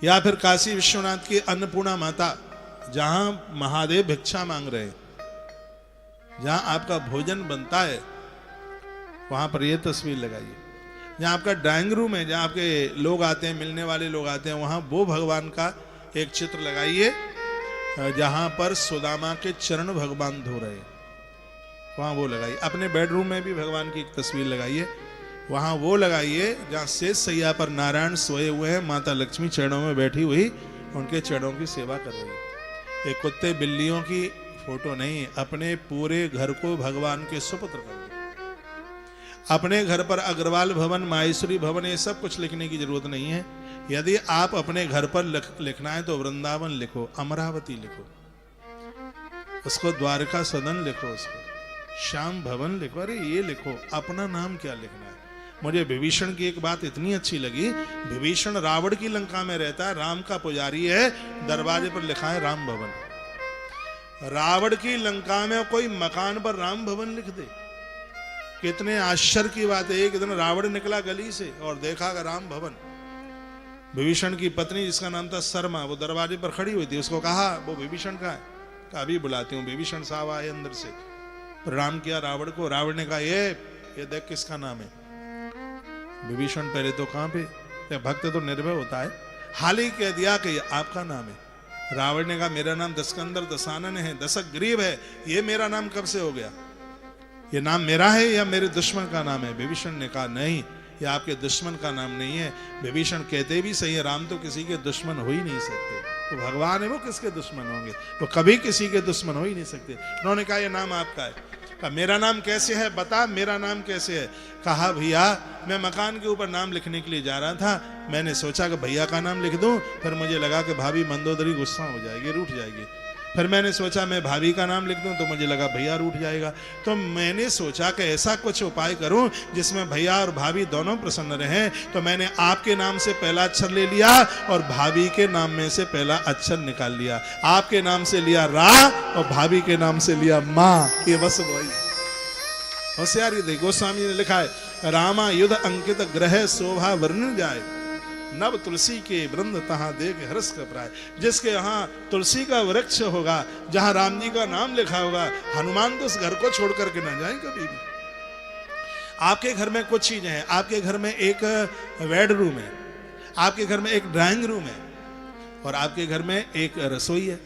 [SPEAKER 1] या फिर काशी विश्वनाथ की अन्नपूर्णा माता जहां महादेव भिक्षा मांग रहे, जहां आपका भोजन बनता है वहां पर यह तस्वीर लगाइए। जहां आपका ड्राइंग रूम है, जहां आपके लोग आते हैं, मिलने वाले लोग आते हैं, वहां वो भगवान का एक चित्र लगाइए। जहां पर सुदामा के चरण भगवान धो रहे, वहां वो लगाइए। अपने बेडरूम में भी भगवान की एक तस्वीर लगाइए, वहां वो लगाइए जहां शेष सैया पर नारायण सोए हुए हैं, माता लक्ष्मी चरणों में बैठी हुई उनके चरणों की सेवा कर रही है। एक कुत्ते बिल्लियों की फोटो नहीं, अपने पूरे घर को भगवान के सुपुत्र कर दो। अपने घर पर अग्रवाल भवन, माहेश्वरी भवन, ये सब कुछ लिखने की जरूरत नहीं है। यदि आप अपने घर पर लिखना है तो वृंदावन लिखो, अमरावती लिखो, उसको द्वारका सदन लिखो, उसको श्याम भवन लिखो, अरे ये लिखो। अपना नाम क्या लिखना है। मुझे विभीषण की एक बात इतनी अच्छी लगी, विभीषण रावण की लंका में रहता है, राम का पुजारी है, दरवाजे पर लिखा है राम भवन। रावण की लंका में कोई मकान पर राम भवन लिख दे, कितने आश्चर्य की बात है। एक दिन रावण निकला गली से और देखा राम भवन। विभीषण की पत्नी जिसका नाम था शर्मा, वो दरवाजे पर खड़ी हुई थी, उसको कहा वो विभीषण का है, कहा अभी बुलाती हूँ। विभीषण साहब आए अंदर से, प्रणाम किया रावण को। रावण ने कहा ये देख किसका नाम है। विभीषण पहले तो कहां पे, भक्त तो निर्भय होता है, हाल ही कह दिया कि आपका नाम है। रावण ने कहा मेरा नाम दशकंदर दशानन है, दशक ग्रीव है, ये मेरा नाम कब से हो गया। ये नाम मेरा है या मेरे दुश्मन का नाम है? विभीषण ने कहा नहीं, ये आपके दुश्मन का नाम नहीं है। विभीषण कहते भी सही है, राम तो किसी के दुश्मन हो ही नहीं सकते, तो भगवान है वो किसके दुश्मन होंगे? वो कभी किसी के दुश्मन हो ही नहीं सकते। उन्होंने कहा ये नाम आपका है। कहा मेरा नाम कैसे है, बता मेरा नाम कैसे है? कहा भैया मैं मकान के ऊपर नाम लिखने के लिए जा रहा था, मैंने सोचा कि भैया का नाम लिख दूं, फिर मुझे लगा कि भाभी मंदोदरी गुस्सा हो जाएगी, रूठ जाएगी। फिर मैंने सोचा मैं भाभी का नाम लिख दूं, तो मुझे लगा भैया रूठ जाएगा। तो मैंने सोचा कि ऐसा कुछ उपाय करूं जिसमें भैया और भाभी दोनों प्रसन्न रहें। तो मैंने आपके नाम से पहला अक्षर ले लिया और भाभी के नाम में से पहला अक्षर निकाल लिया। आपके नाम से लिया रा और भाभी के नाम से लिया माँ। ये बस वही होशियारी देखो। गोस्वामी ने लिखा है, रामा युद्ध अंकित ग्रह शोभा वर्ण जाए, नव तुलसी के वृंद तहां देख हर्ष कपराए। जिसके यहाँ तुलसी का वृक्ष होगा, जहां राम जी का नाम लिखा होगा, हनुमान तो उस घर को छोड़ करके ना जाए कभी भी। आपके घर में कुछ चीजें हैं। आपके घर में एक बेडरूम है, आपके घर में एक ड्राइंग रूम है, और आपके घर में एक रसोई है।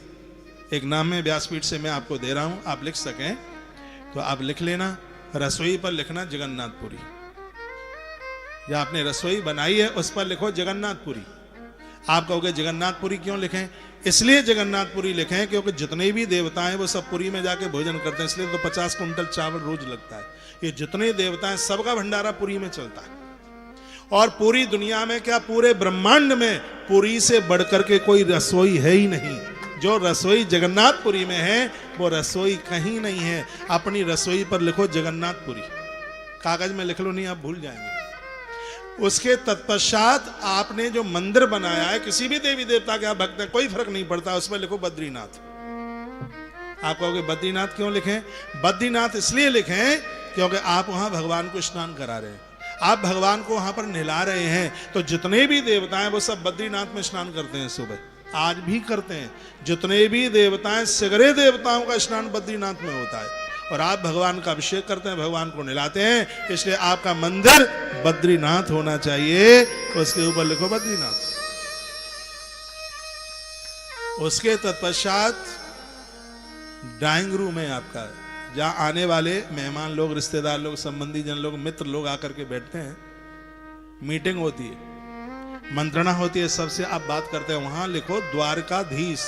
[SPEAKER 1] एक नाम में व्यासपीठ से मैं आपको दे रहा हूं, आप लिख सकें तो आप लिख लेना। रसोई पर लिखना जगन्नाथपुरी, या आपने रसोई बनाई है उस पर लिखो जगन्नाथपुरी। आप कहोगे जगन्नाथपुरी क्यों लिखें? इसलिए जगन्नाथपुरी लिखें क्योंकि जितने भी देवता हैं वो सब पुरी में जाके भोजन करते हैं, इसलिए तो 50 कुंटल चावल रोज लगता है। ये जितने देवता हैं सबका भंडारा पुरी में चलता है। और पूरी दुनिया में क्या, पूरे ब्रह्मांड में पुरी से बढ़कर के कोई रसोई है ही नहीं। जो रसोई जगन्नाथपुरी में है वो रसोई कहीं नहीं है। अपनी रसोई पर लिखो जगन्नाथपुरी, कागज में लिख लो, नहीं आप भूल जाएंगे। उसके तत्पश्चात आपने जो मंदिर बनाया है, किसी भी देवी देवता के आप भक्त हैं, कोई फर्क नहीं पड़ता, उस पर लिखो बद्रीनाथ। आप कहोगे बद्रीनाथ क्यों लिखें? बद्रीनाथ इसलिए लिखें क्योंकि आप वहां भगवान को स्नान करा रहे हैं, आप भगवान को वहां पर नहला रहे हैं। तो जितने भी देवता हैं वो सब बद्रीनाथ में स्नान करते हैं, सुबह आज भी करते हैं। जितने भी देवता हैं, सगरे देवताओं का स्नान बद्रीनाथ में होता है, और आप भगवान का अभिषेक करते हैं, भगवान को नहलाते हैं। इसलिए आपका मंदिर बद्रीनाथ होना चाहिए, उसके ऊपर लिखो बद्रीनाथ। उसके तत्पश्चात ड्राइंग रूम है आपका, जहां आने वाले मेहमान लोग, रिश्तेदार लोग, संबंधी जन लोग, मित्र लोग आकर के बैठते हैं, मीटिंग होती है, मंत्रणा होती है, सबसे आप बात करते हैं। वहां लिखो द्वारकाधीश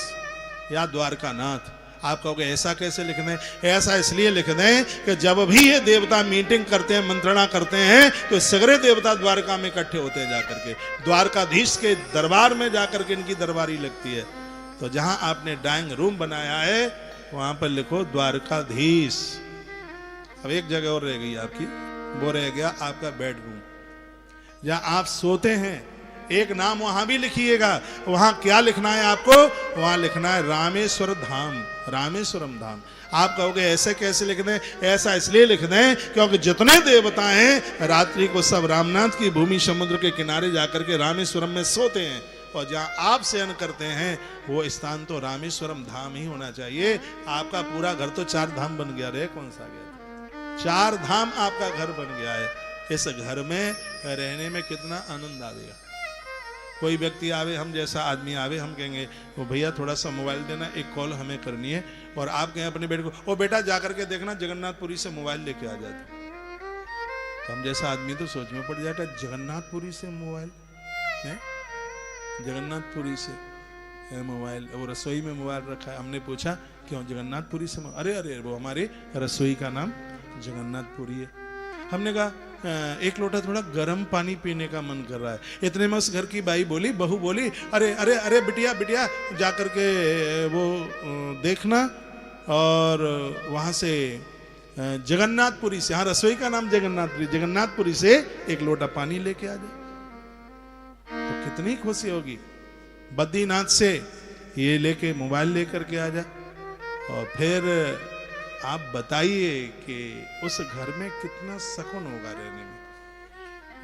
[SPEAKER 1] या द्वारकानाथ। आप कहोगे ऐसा कैसे लिख दें? ऐसा इसलिए लिख दें कि जब भी ये देवता मीटिंग करते हैं, मंत्रणा करते हैं, तो सगरे देवता द्वारका में इकट्ठे होते हैं जाकर के। द्वारकाधीश के दरबार में जाकर के इनकी दरबारी लगती है। तो जहां आपने ड्राइंग रूम बनाया है वहां पर लिखो द्वारकाधीश। अब एक जगह और रह गई आपकी, वो रह गया आपका बेडरूम, जहां आप सोते हैं। एक नाम वहां भी लिखिएगा। वहां क्या लिखना है आपको? वहां लिखना है रामेश्वर धाम, रामेश्वरम धाम। आप कहोगे ऐसे कैसे लिख दें? ऐसा इसलिए लिख दें क्योंकि जितने देवता हैं रात्रि को सब रामनाथ की भूमि समुद्र के किनारे जाकर के रामेश्वरम में सोते हैं, और जहां आप शयन करते हैं वो स्थान तो रामेश्वरम धाम ही होना चाहिए। आपका पूरा घर तो 4 धाम बन गया, रहे कौन सा गया? 4 धाम आपका घर बन गया है। इस घर में रहने में कितना आनंद आएगा। कोई व्यक्ति आवे, हम जैसा आदमी आवे, हम कहेंगे वो भैया थोड़ा सा मोबाइल देना, एक कॉल हमें करनी है, और आप कहें अपने बेटे को, ओ बेटा जाकर के देखना जगन्नाथपुरी से मोबाइल लेके आ जाते। तो हम जैसा आदमी तो सोच में पड़ जाता, जगन्नाथपुरी से मोबाइल है, जगन्नाथपुरी से मोबाइल, वो रसोई में मोबाइल रखा है। हमने पूछा क्यों जगन्नाथपुरी से? अरे अरे वो हमारे रसोई का नाम जगन्नाथपुरी है। हमने कहा 1 लोटा थोड़ा गर्म पानी पीने का मन कर रहा है। इतने में उस घर की बाई बोली, बहू बोली, अरे अरे अरे बिटिया बिटिया जाकर के वो देखना, और वहां से जगन्नाथपुरी से, हाँ रसोई का नाम जगन्नाथपुरी, जगन्नाथपुरी से 1 लोटा पानी लेके आ जाए। तो कितनी खुशी होगी। बद्रीनाथ से ये लेके मोबाइल लेकर के आ जाए, और फिर आप बताइए कि उस घर में कितना सुकून होगा रहने में।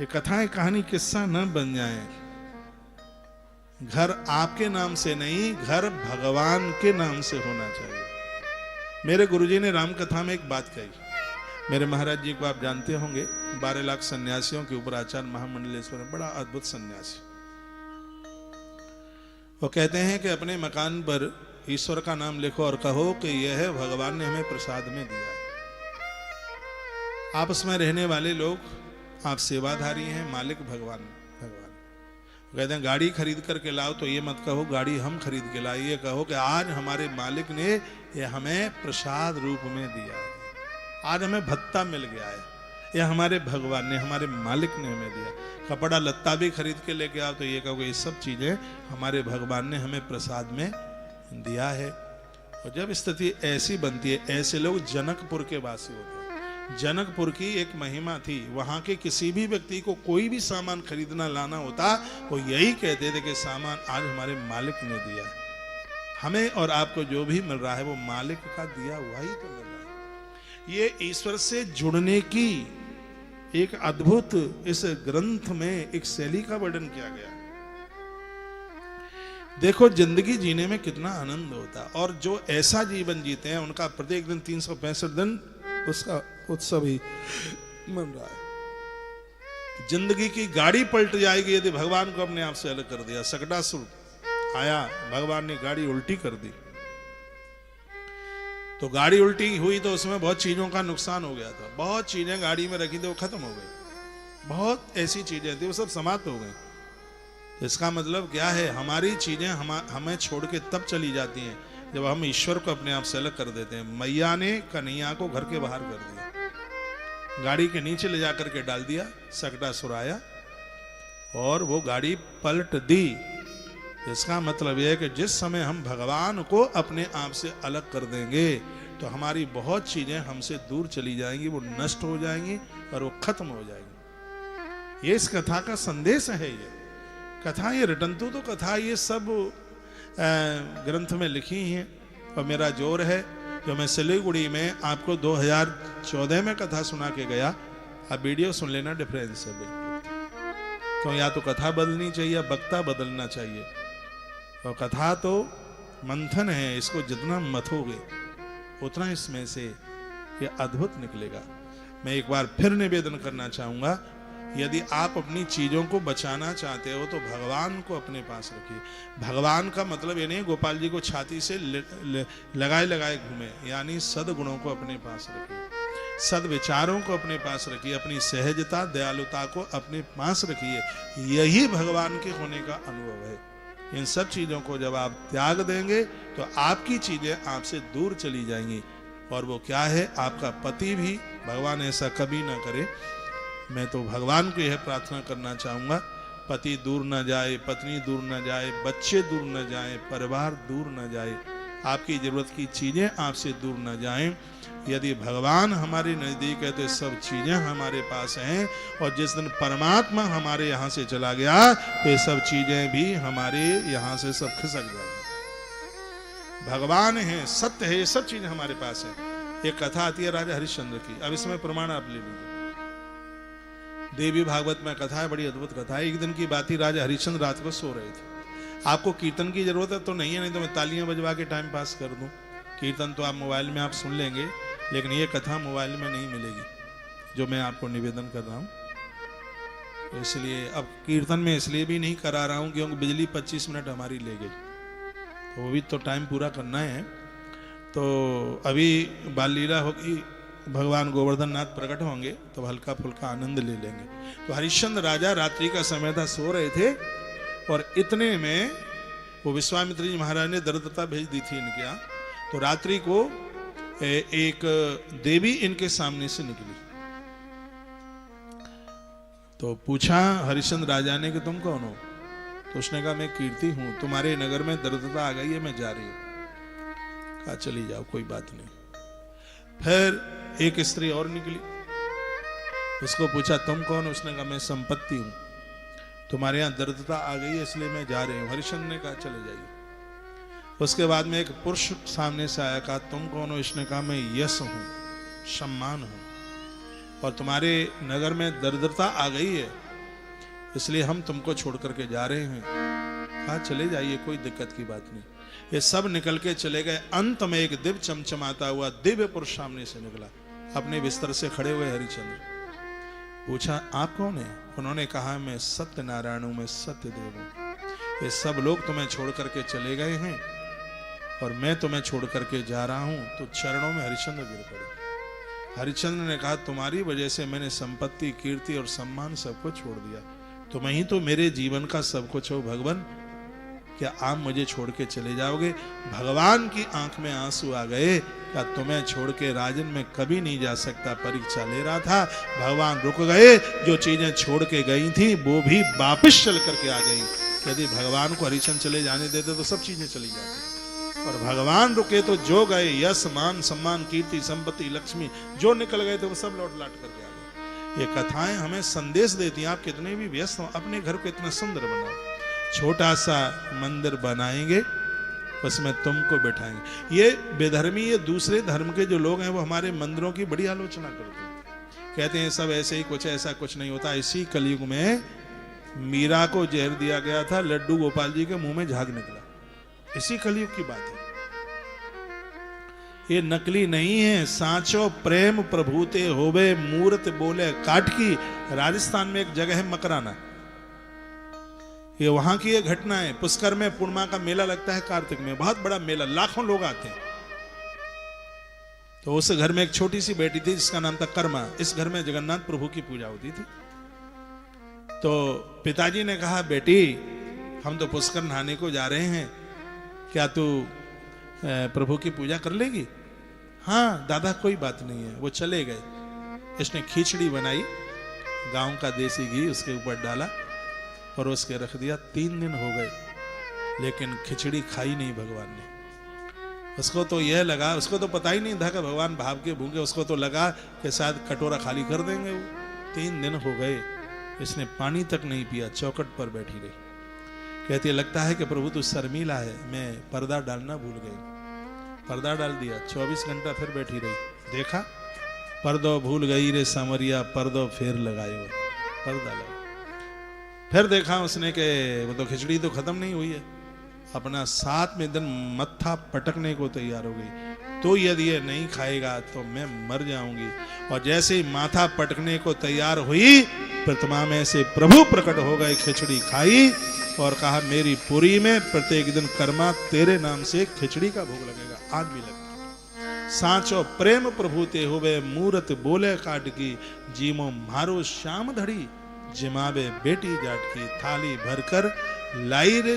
[SPEAKER 1] ये कथाएं कहानी किस्सा न बन जाए। घर आपके नाम से नहीं, घर भगवान के नाम से होना चाहिए। मेरे गुरुजी ने राम कथा में एक बात कही। मेरे महाराज जी को आप जानते होंगे, 12 लाख सन्यासियों के ऊपर आचार्य महामंडलेश्वर, बड़ा अद्भुत सन्यासी। वो कहते हैं कि अपने मकान पर ईश्वर का नाम लिखो और कहो कि यह भगवान ने हमें प्रसाद में दिया है। आपस में रहने वाले लोग, आप सेवाधारी हैं, मालिक भगवान भगवान। कहते हैं गाड़ी खरीद करके लाओ, तो ये मत कहो गाड़ी हम खरीद के लाए, ये कहो कि आज हमारे मालिक ने ये हमें प्रसाद रूप में दिया है, आज हमें भत्ता मिल गया है, ये हमारे भगवान ने, हमारे मालिक ने हमें दिया। कपड़ा लत्ता भी खरीद के लेके आओ, तो ये कहो ये सब चीजें हमारे भगवान ने हमें प्रसाद में दिया है। और जब स्थिति ऐसी बनती है, ऐसे लोग जनकपुर के वासी होते हैं। जनकपुर की एक महिमा थी, वहां के किसी भी व्यक्ति को कोई भी सामान खरीदना लाना होता, वो यही कहते थे कि सामान आज हमारे मालिक ने दिया है, हमें और आपको जो भी मिल रहा है वो मालिक का दिया हुआ ही तो मिल रहा है। ये ईश्वर से जुड़ने की एक अद्भुत इस ग्रंथ में एक शैली का वर्णन किया गया। देखो जिंदगी जीने में कितना आनंद होता है, और जो ऐसा जीवन जीते हैं उनका प्रत्येक दिन 365 दिन उसका उत्सव ही मन रहा है। जिंदगी की गाड़ी पलट जाएगी यदि भगवान को अपने आप से अलग कर दिया। सकटासुर आया, भगवान ने गाड़ी उल्टी कर दी, तो गाड़ी उल्टी हुई तो उसमें बहुत चीजों का नुकसान हो गया था, बहुत चीजें गाड़ी में रखी थी वो खत्म हो गई, बहुत ऐसी चीजें थी वो सब समाप्त हो गई। इसका मतलब क्या है, हमारी चीजें हमें छोड़ के तब चली जाती हैं जब हम ईश्वर को अपने आप से अलग कर देते हैं। मैया ने कन्हैया को घर के बाहर कर दिया, गाड़ी के नीचे ले जाकर के डाल दिया, सकटासुर आया और वो गाड़ी पलट दी। इसका मतलब यह है कि जिस समय हम भगवान को अपने आप से अलग कर देंगे तो हमारी बहुत चीजें हमसे दूर चली जाएंगी, वो नष्ट हो जाएंगी और वो खत्म हो जाएंगी। ये इस कथा का संदेश है। ये कथा, ये रटंतु तो कथा ये सब ग्रंथ में लिखी हैं। और मेरा जोर है जो मैं सिलीगुड़ी में आपको 2014 में कथा सुना के गया, आप वीडियो सुन लेना, डिफरेंस है बिल्कुल। तो या तो कथा बदलनी चाहिए या वक्ता बदलना चाहिए। और कथा तो मंथन है, इसको जितना मथोगे उतना इसमें से ये अद्भुत निकलेगा। मैं एक बार फिर निवेदन करना चाहूंगा, यदि आप अपनी चीजों को बचाना चाहते हो तो भगवान को अपने पास रखिए। भगवान का मतलब ये नहीं गोपाल जी को छाती से लगाए लगाए घूमे, यानी सद्गुणों को अपने पास रखिए, सद विचारों को अपने पास रखिए, अपनी सहजता दयालुता को अपने पास रखिए। यही भगवान के होने का अनुभव है। इन सब चीजों को जब आप त्याग देंगे तो आपकी चीजें आपसे दूर चली जाएंगी। और वो क्या है, आपका पति भी, भगवान ऐसा कभी ना करे। मैं तो भगवान को यह प्रार्थना करना चाहूंगा, पति दूर न जाए, पत्नी दूर न जाए, बच्चे दूर न जाए, परिवार दूर न जाए, आपकी जरूरत की चीजें आपसे दूर न जाएं। यदि भगवान हमारे नजदीक है तो सब चीजें हमारे पास हैं, और जिस दिन परमात्मा हमारे यहाँ से चला गया तो ये सब चीजें भी हमारे यहाँ से सब खिसक जाएंगी। भगवान है, सत्य है, ये सब चीजें हमारे पास है। एक कथा आती है राजा हरिश्चंद्र की, अब इसमें प्रमाण आप ले लीजिए। देवी भागवत में कथा है, बड़ी अद्भुत कथा है। एक दिन की बात ही, राजा हरिश्चंद्र रात को सो रहे थे। आपको कीर्तन की जरूरत है तो नहीं है, नहीं तो मैं तालियां बजवा के टाइम पास कर दूं। कीर्तन तो आप मोबाइल में आप सुन लेंगे, लेकिन ये कथा मोबाइल में नहीं मिलेगी जो मैं आपको निवेदन कर रहा हूँ। तो इसलिए अब कीर्तन में इसलिए भी नहीं करा रहा हूँ क्योंकि बिजली 25 मिनट हमारी ले गई, तो वो भी तो टाइम पूरा करना है। तो अभी बाल लीला होगी, भगवान गोवर्धन नाथ प्रकट होंगे तो हल्का फुल्का आनंद ले लेंगे। तो हरिश्चंद्र राजा रात्रि का समय था, सो रहे थे, और इतने में वो विश्वामित्र जी महाराज ने दरिद्रता भेज दी थी इनके यहाँ। तो रात्रि को एक देवी इनके सामने से निकली, तो पूछा हरिश्चंद्र राजा ने कि तुम कौन हो? तो उसने कहा मैं कीर्ति हूं, तुम्हारे नगर में दरिद्रता आ गई है, मैं जा रही हूं। कहा चली जाओ, कोई बात नहीं। फिर एक स्त्री और निकली, उसको पूछा तुम कौन? उसने कहा मैं संपत्ति हूं, तुम्हारे यहाँ दरिद्रता आ गई है इसलिए मैं जा रही हूं। हरिश्चंद्र ने कहा चले जाइए। उसके बाद में एक पुरुष सामने से आया, कहा तुम कौन हो? इसने कहा मैं यश हूं, सम्मान हूं, और तुम्हारे नगर में दरिद्रता आ गई है इसलिए हम तुमको छोड़ करके जा रहे हैं। कहा चले जाइए, कोई दिक्कत की बात नहीं। ये सब निकल के चले गए। अंत में एक दिव्य चमचमाता हुआ दिव्य पुरुष सामने से निकला, अपने बिस्तर से खड़े हुए हरिश्चंद्र। पूछा आप कौन है? उन्होंने कहा मैं सत्य नारायण हूं, मैं सत्य देव हूं। ये सब लोग तुम्हें छोड़ करके चले गए हैं और मैं तुम्हें छोड़ करके जा रहा हूं। तो चरणों में हरिश्चंद्र गिर पड़े। हरिश्चंद्र ने कहा तुम्हारी वजह से मैंने संपत्ति, कीर्ति और सम्मान सबको छोड़ दिया, तुम ही तो मेरे जीवन का सब कुछ हो भगवान, क्या आप मुझे छोड़ के चले जाओगे? भगवान की आंख में आंसू आ गए, क्या तुम्हें छोड़ के राजन में कभी नहीं जा सकता, परीक्षा ले रहा था, भगवान रुक गए, जो चीजें छोड़ के गई थी वो भी वापस चल करके आ गई। यदि भगवान को हरिश्चंद्र चले जाने देते तो सब चीजें चली जाती, और भगवान रुके तो जो गए यश मान सम्मान कीर्ति संपत्ति लक्ष्मी जो निकल गए थे वो सब लौट लाट करके आ गए। ये कथाएं हमें संदेश देती हैं, आप कितने भी व्यस्त हो अपने घर को इतना सुंदर बनाओ, छोटा सा मंदिर बनाएंगे उसमें तुमको बैठाएंगे। ये बेधर्मी, ये दूसरे धर्म के जो लोग हैं वो हमारे मंदिरों की बड़ी आलोचना करते हैं, कहते हैं सब ऐसे ही कुछ, ऐसा कुछ नहीं होता। इसी कलयुग में मीरा को जहर दिया गया था, लड्डू गोपाल जी के मुंह में झाग निकला, इसी कलयुग की बात है। ये नकली नहीं है, सांचो प्रेम प्रभुते होवे मूर्त बोले काट की। राजस्थान में एक जगह है मकराना, ये वहां की ये घटना है। पुष्कर में पूर्णिमा का मेला लगता है, कार्तिक में बहुत बड़ा मेला, लाखों लोग आते हैं। तो उस घर में एक छोटी सी बेटी थी जिसका नाम था कर्मा। इस घर में जगन्नाथ प्रभु की पूजा होती थी। तो पिताजी ने कहा बेटी हम तो पुष्कर नहाने को जा रहे हैं, क्या तू प्रभु की पूजा कर लेगी? हाँ दादा कोई बात नहीं है। वो चले गए। इसने खिचड़ी बनाई, गांव का देसी घी उसके ऊपर डाला और उसके रख दिया। 3 दिन हो गए लेकिन खिचड़ी खाई नहीं भगवान ने। उसको तो यह लगा, उसको तो पता ही नहीं था कि भगवान भाव के भूखे, उसको तो लगा कि शायद कटोरा खाली कर देंगे वो। 3 दिन हो गए, इसने पानी तक नहीं पिया, चौखट पर बैठी रही। कहती है लगता है कि प्रभु तू शर्मीला है, मैं पर्दा डालना भूल गई। पर्दा डाल दिया, 24 घंटा फिर बैठी रही। देखा पर्दो भूल गई रे समरिया, पर्दो फिर लगायो, पर्दा लगा। फिर देखा उसने कि वो तो खिचड़ी तो खत्म नहीं हुई है। अपना 7वें दिन मत्था पटकने को तैयार हो गई, तो यदि ये नहीं खाएगा तो मैं मर जाऊंगी। और जैसे ही माथा पटकने को तैयार हुई, प्रतिमा में से प्रभु प्रकट हो गए, खिचड़ी खाई और कहा मेरी पुरी में प्रत्येक दिन कर्मा तेरे नाम से खिचड़ी का भोग लगेगा। आज भी लगेगा। सांचो प्रेम प्रभु ते हुए मूरत बोले काट की, जीमो मारो श्याम धड़ी, जिमावे बेटी जाट की। थाली भरकर लाई रे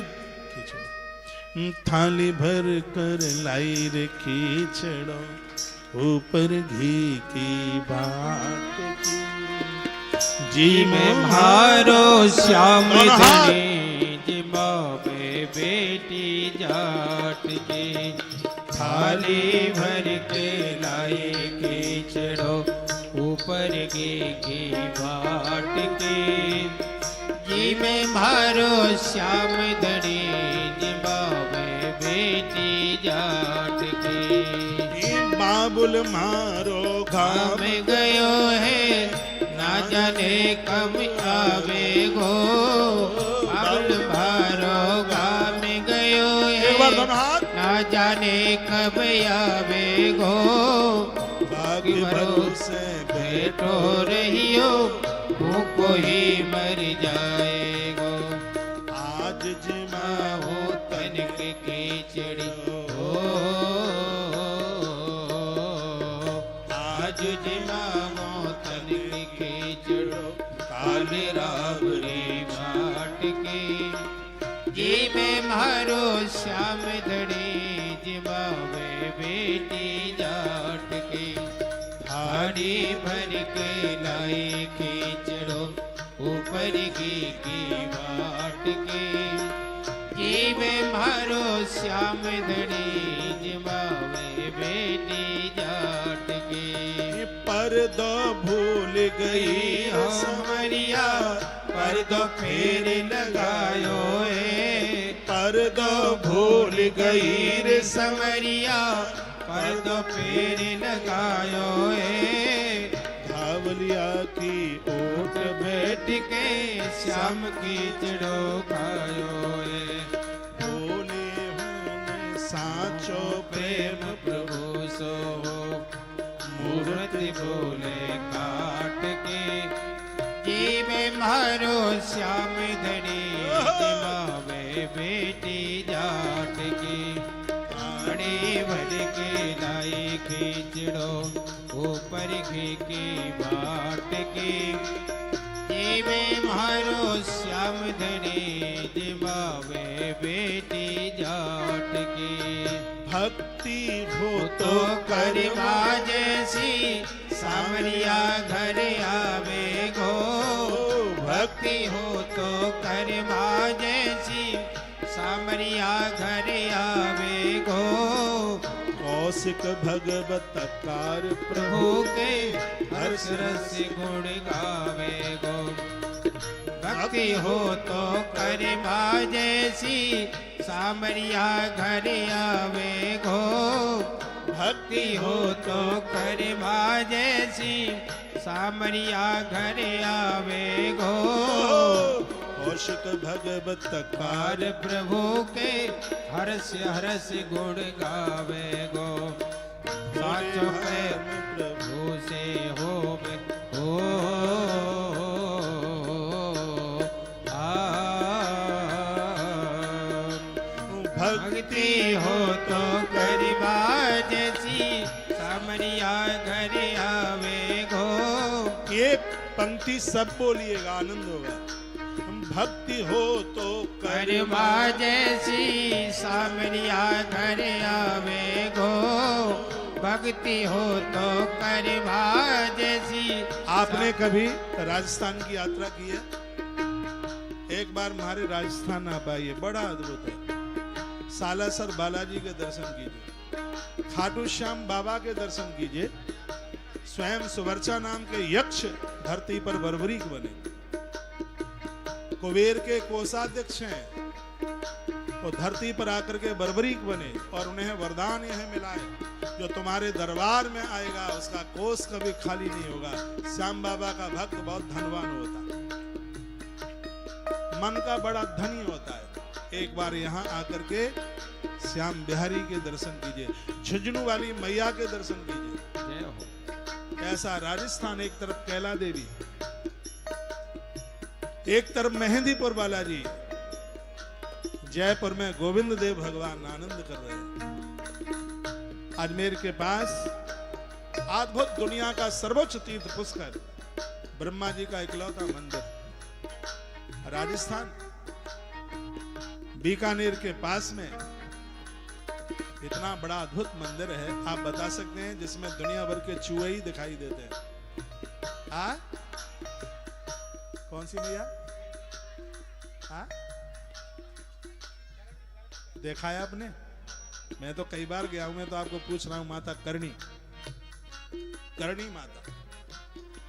[SPEAKER 1] खिचड़ी, थाली भर कर लाई रे खिचड़ो, ऊपर घी की बाट की।
[SPEAKER 2] जी में मारो श्याम धनी, जिमावे बेटी जाट की। थाली भर के लाई खिचड़ो, ऊपर की बाट के। जी में मारो श्याम धनी, जिमावे बेटी जाट के।
[SPEAKER 1] बाबुल मारो घाम
[SPEAKER 2] गयो है, ना जाने कब आवे गो। बाबुल मारो घाम गयो है, ना जाने कब आवे गो। बाकी भरोसे बैठो रहियो, भूखो ही मर जाएगो।
[SPEAKER 1] आज जिमा
[SPEAKER 2] हो तनिक खिचड़ी हो, आज जिमाओ तनिक खिचड़ो, काले रावड़ी बाट के। जी में मारो श्याम धड़ी, जिमावे बेटी जाट के। थाली भर के लाई खिचड़ो, ऊपर की बाट के। जी में मारो श्याम धड़ी, जिमावे बेटी जाट के।
[SPEAKER 1] पर्दो भूल गई
[SPEAKER 2] हो समरिया, पर्दो फेर लगायो है।
[SPEAKER 1] पर्दो भूल गई रे
[SPEAKER 2] समरिया, पर्दो फेर लगायो है।
[SPEAKER 1] धावलिया की ओट
[SPEAKER 2] बैठ के श्याम की चढ़ो खायो है।
[SPEAKER 1] बोले हूँ सांचो
[SPEAKER 2] प्रेम प्रभु सो, मूर्ति बोले काट के। जी में मारो श्याम धड़ी, जिमावे बेटी जाट की। बड़े भर के लाई खींचड़ो ऊपर घी की बाट के जीवे मारो श्याम धनी दिवावे बेटी जाट की
[SPEAKER 1] भक्ति हो
[SPEAKER 2] तो करवा जैसी सामरिया घर आवे गो भक्ति हो तो करवा जैसी सामरिया घर आवे गो
[SPEAKER 1] कौशिक भगवत कार
[SPEAKER 2] प्रभु के हर्ष रस गुण गावे गो भक्ति हो तो करवा जैसी सामरिया घर आवे गो भक्ति हो तो करवा जैसी सामरिया घर आवे गो
[SPEAKER 1] कौशिक भगवत
[SPEAKER 2] कार प्रभु के हर्ष हर्ष गुण गावे गो साचो प्रेम प्रभु से हो भक्ति हो तो करवा जैसी सामरिया घर आवे गो
[SPEAKER 1] ये पंक्ति सब बोलिएगा, आनंद होगा। भक्ति हो तो
[SPEAKER 2] करवा जैसी सामरिया घर आवे गो भक्ति हो तो करवा जैसी।
[SPEAKER 1] आपने कभी राजस्थान की यात्रा की है? एक बार हमारे राजस्थान आप आइए, बड़ा अद्भुत है। सालासर बालाजी के दर्शन कीजिए, खाटू श्याम बाबा के दर्शन कीजिए। स्वयं सुवर्चा नाम के यक्ष धरती पर बर्बरीक बने, कुबेर के कोषाध्यक्ष हैं, वो धरती पर आकर के बर्बरीक बने और उन्हें वरदान यह मिला है, जो तुम्हारे दरबार में आएगा उसका कोष कभी खाली नहीं होगा। श्याम बाबा का भक्त बहुत धनवान होता है, मन का बड़ा धनी होता है। एक बार यहाँ आकर के श्याम बिहारी के दर्शन कीजिए, झुंझुनू वाली मैया के दर्शन कीजिए।
[SPEAKER 2] जय हो।
[SPEAKER 1] ऐसा राजस्थान, एक तरफ कैला देवी, एक तरफ मेहंदीपुर बालाजी, जयपुर में गोविंद देव भगवान आनंद कर रहे हैं। अजमेर के पास अद्भुत दुनिया का सर्वोच्च तीर्थ पुष्कर, ब्रह्मा जी का इकलौता मंदिर। राजस्थान बीकानेर के पास में इतना बड़ा अद्भुत मंदिर है, आप बता सकते हैं, जिसमें दुनिया भर के चूहे ही दिखाई देते हैं। आ? कौन सी मैया? देखा है आपने? मैं तो कई बार गया हूं, मैं तो आपको पूछ रहा हूं। माता करणी, करणी माता,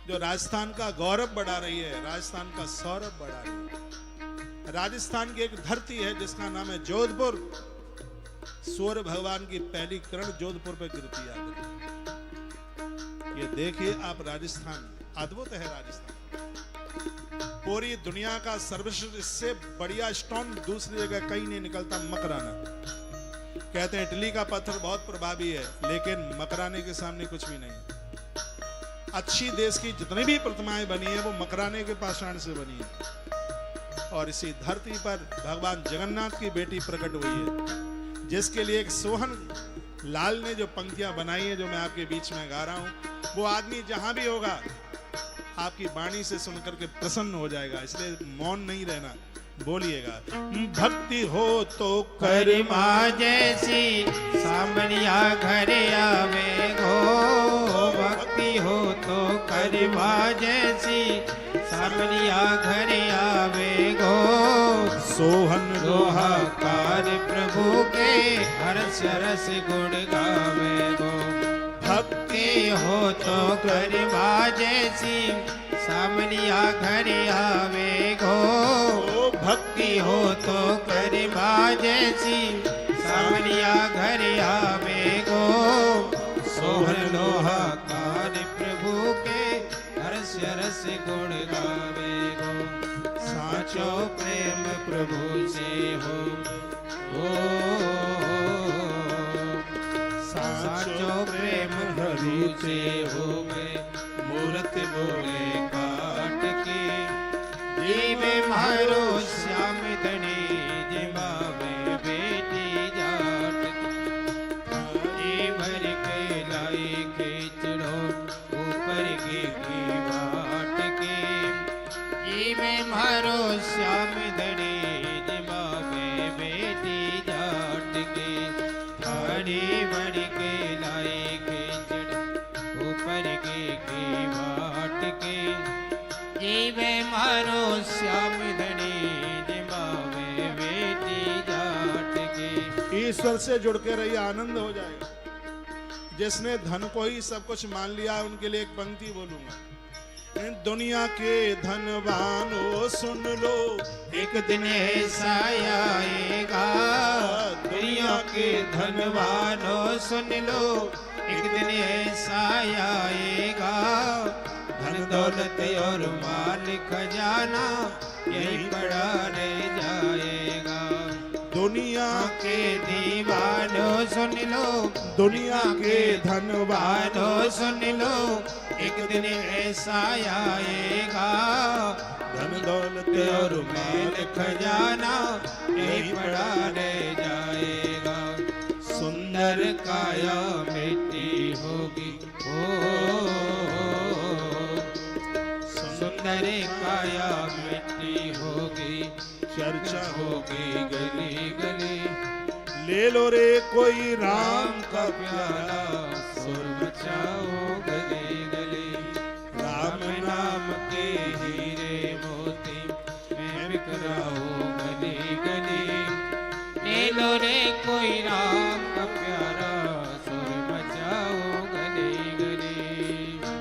[SPEAKER 1] जो राजस्थान का गौरव बढ़ा रही है, राजस्थान का सौरभ बढ़ा रही है। राजस्थान की एक धरती है जिसका नाम है जोधपुर। सूर्य भगवान की पहली किरण जोधपुर पे गिरती है। ये देखिए आप, राजस्थान अद्भुत है। राजस्थान पूरी दुनिया का सर्वश्रेष्ठ, इससे बढ़िया स्टोन दूसरी जगह कहीं नहीं निकलता। मकराना कहते हैं इटली का पत्थर बहुत प्रभावी है, लेकिन मकराने के सामने कुछ भी नहीं। अच्छी देश की जितनी भी प्रतिमाएं बनी है वो मकराने के पाषाण से बनी है। और इसी धरती पर भगवान जगन्नाथ की बेटी प्रकट हुई है, जिसके लिए एक सोहन लाल ने जो पंक्तियां बनाई है, जो मैं आपके बीच में गा रहा हूं, वो आदमी जहां भी होगा आपकी वाणी से सुनकर के प्रसन्न हो जाएगा। इसलिए मौन नहीं रहना, बोलिएगा। भक्ति हो तो
[SPEAKER 2] करवा जैसी सामरिया घर आवे गो भक्ति हो तो करवा जैसी सामरिया घर आवे गो
[SPEAKER 1] सोहन
[SPEAKER 2] लोहाकार प्रभु के हर्ष रस गुण गावे गो भक्ति हो तो करवा जैसी सामरिया घर आवे गो भक्ति हो तो करवा जैसी सामरिया घर आवे गो सोहन लोहाकार प्रभु के हर्ष रस गुण गावे गो साचो प्रेम प्रभु से हो साचो प्रेम प्रभु से हो मूर्त बोले काट के जीवे मारो श्याम धनी जिमावे बेटी जाट बड़ी बड़ी के लाए खींचड़ ऊपर के वाट के जीवे मारो श्याम धनी जिमावे बेटी जाट के।
[SPEAKER 1] ईश्वर से जुड़ के रहिए, आनंद हो जाएगा। जिसने धन को ही सब कुछ मान लिया है, उनके लिए एक पंक्ति बोलूंगा। दुनिया के धनवानों सुन लो,
[SPEAKER 2] एक दिन ऐसा आएगा। दुनिया के धनवानों सुन लो, एक दिन ऐसा आएगा। धन दौलत और माल खजाना यही पड़ा रह जाएगा।
[SPEAKER 1] दुनिया
[SPEAKER 2] के दीवानों सुन लो,
[SPEAKER 1] दुनिया के धनवानों
[SPEAKER 2] सुन लो, एक दिन ऐसा आएगा।
[SPEAKER 1] धन दौलत
[SPEAKER 2] और माल खजाना यही पड़ा रह जाएगा। सुंदर काया मिट्टी होगी, ओ सुंदर काया मिट्टी होगी,
[SPEAKER 1] चर्चा
[SPEAKER 2] होगी गली गली।
[SPEAKER 1] ले लो रे कोई राम का
[SPEAKER 2] प्यारा, सुर मचाओ गली गली। राम नाम के हीरे मोती मैं बिखराओ गली गली। ले लो रे कोई राम का प्यारा, सुर मचाओ गली गली।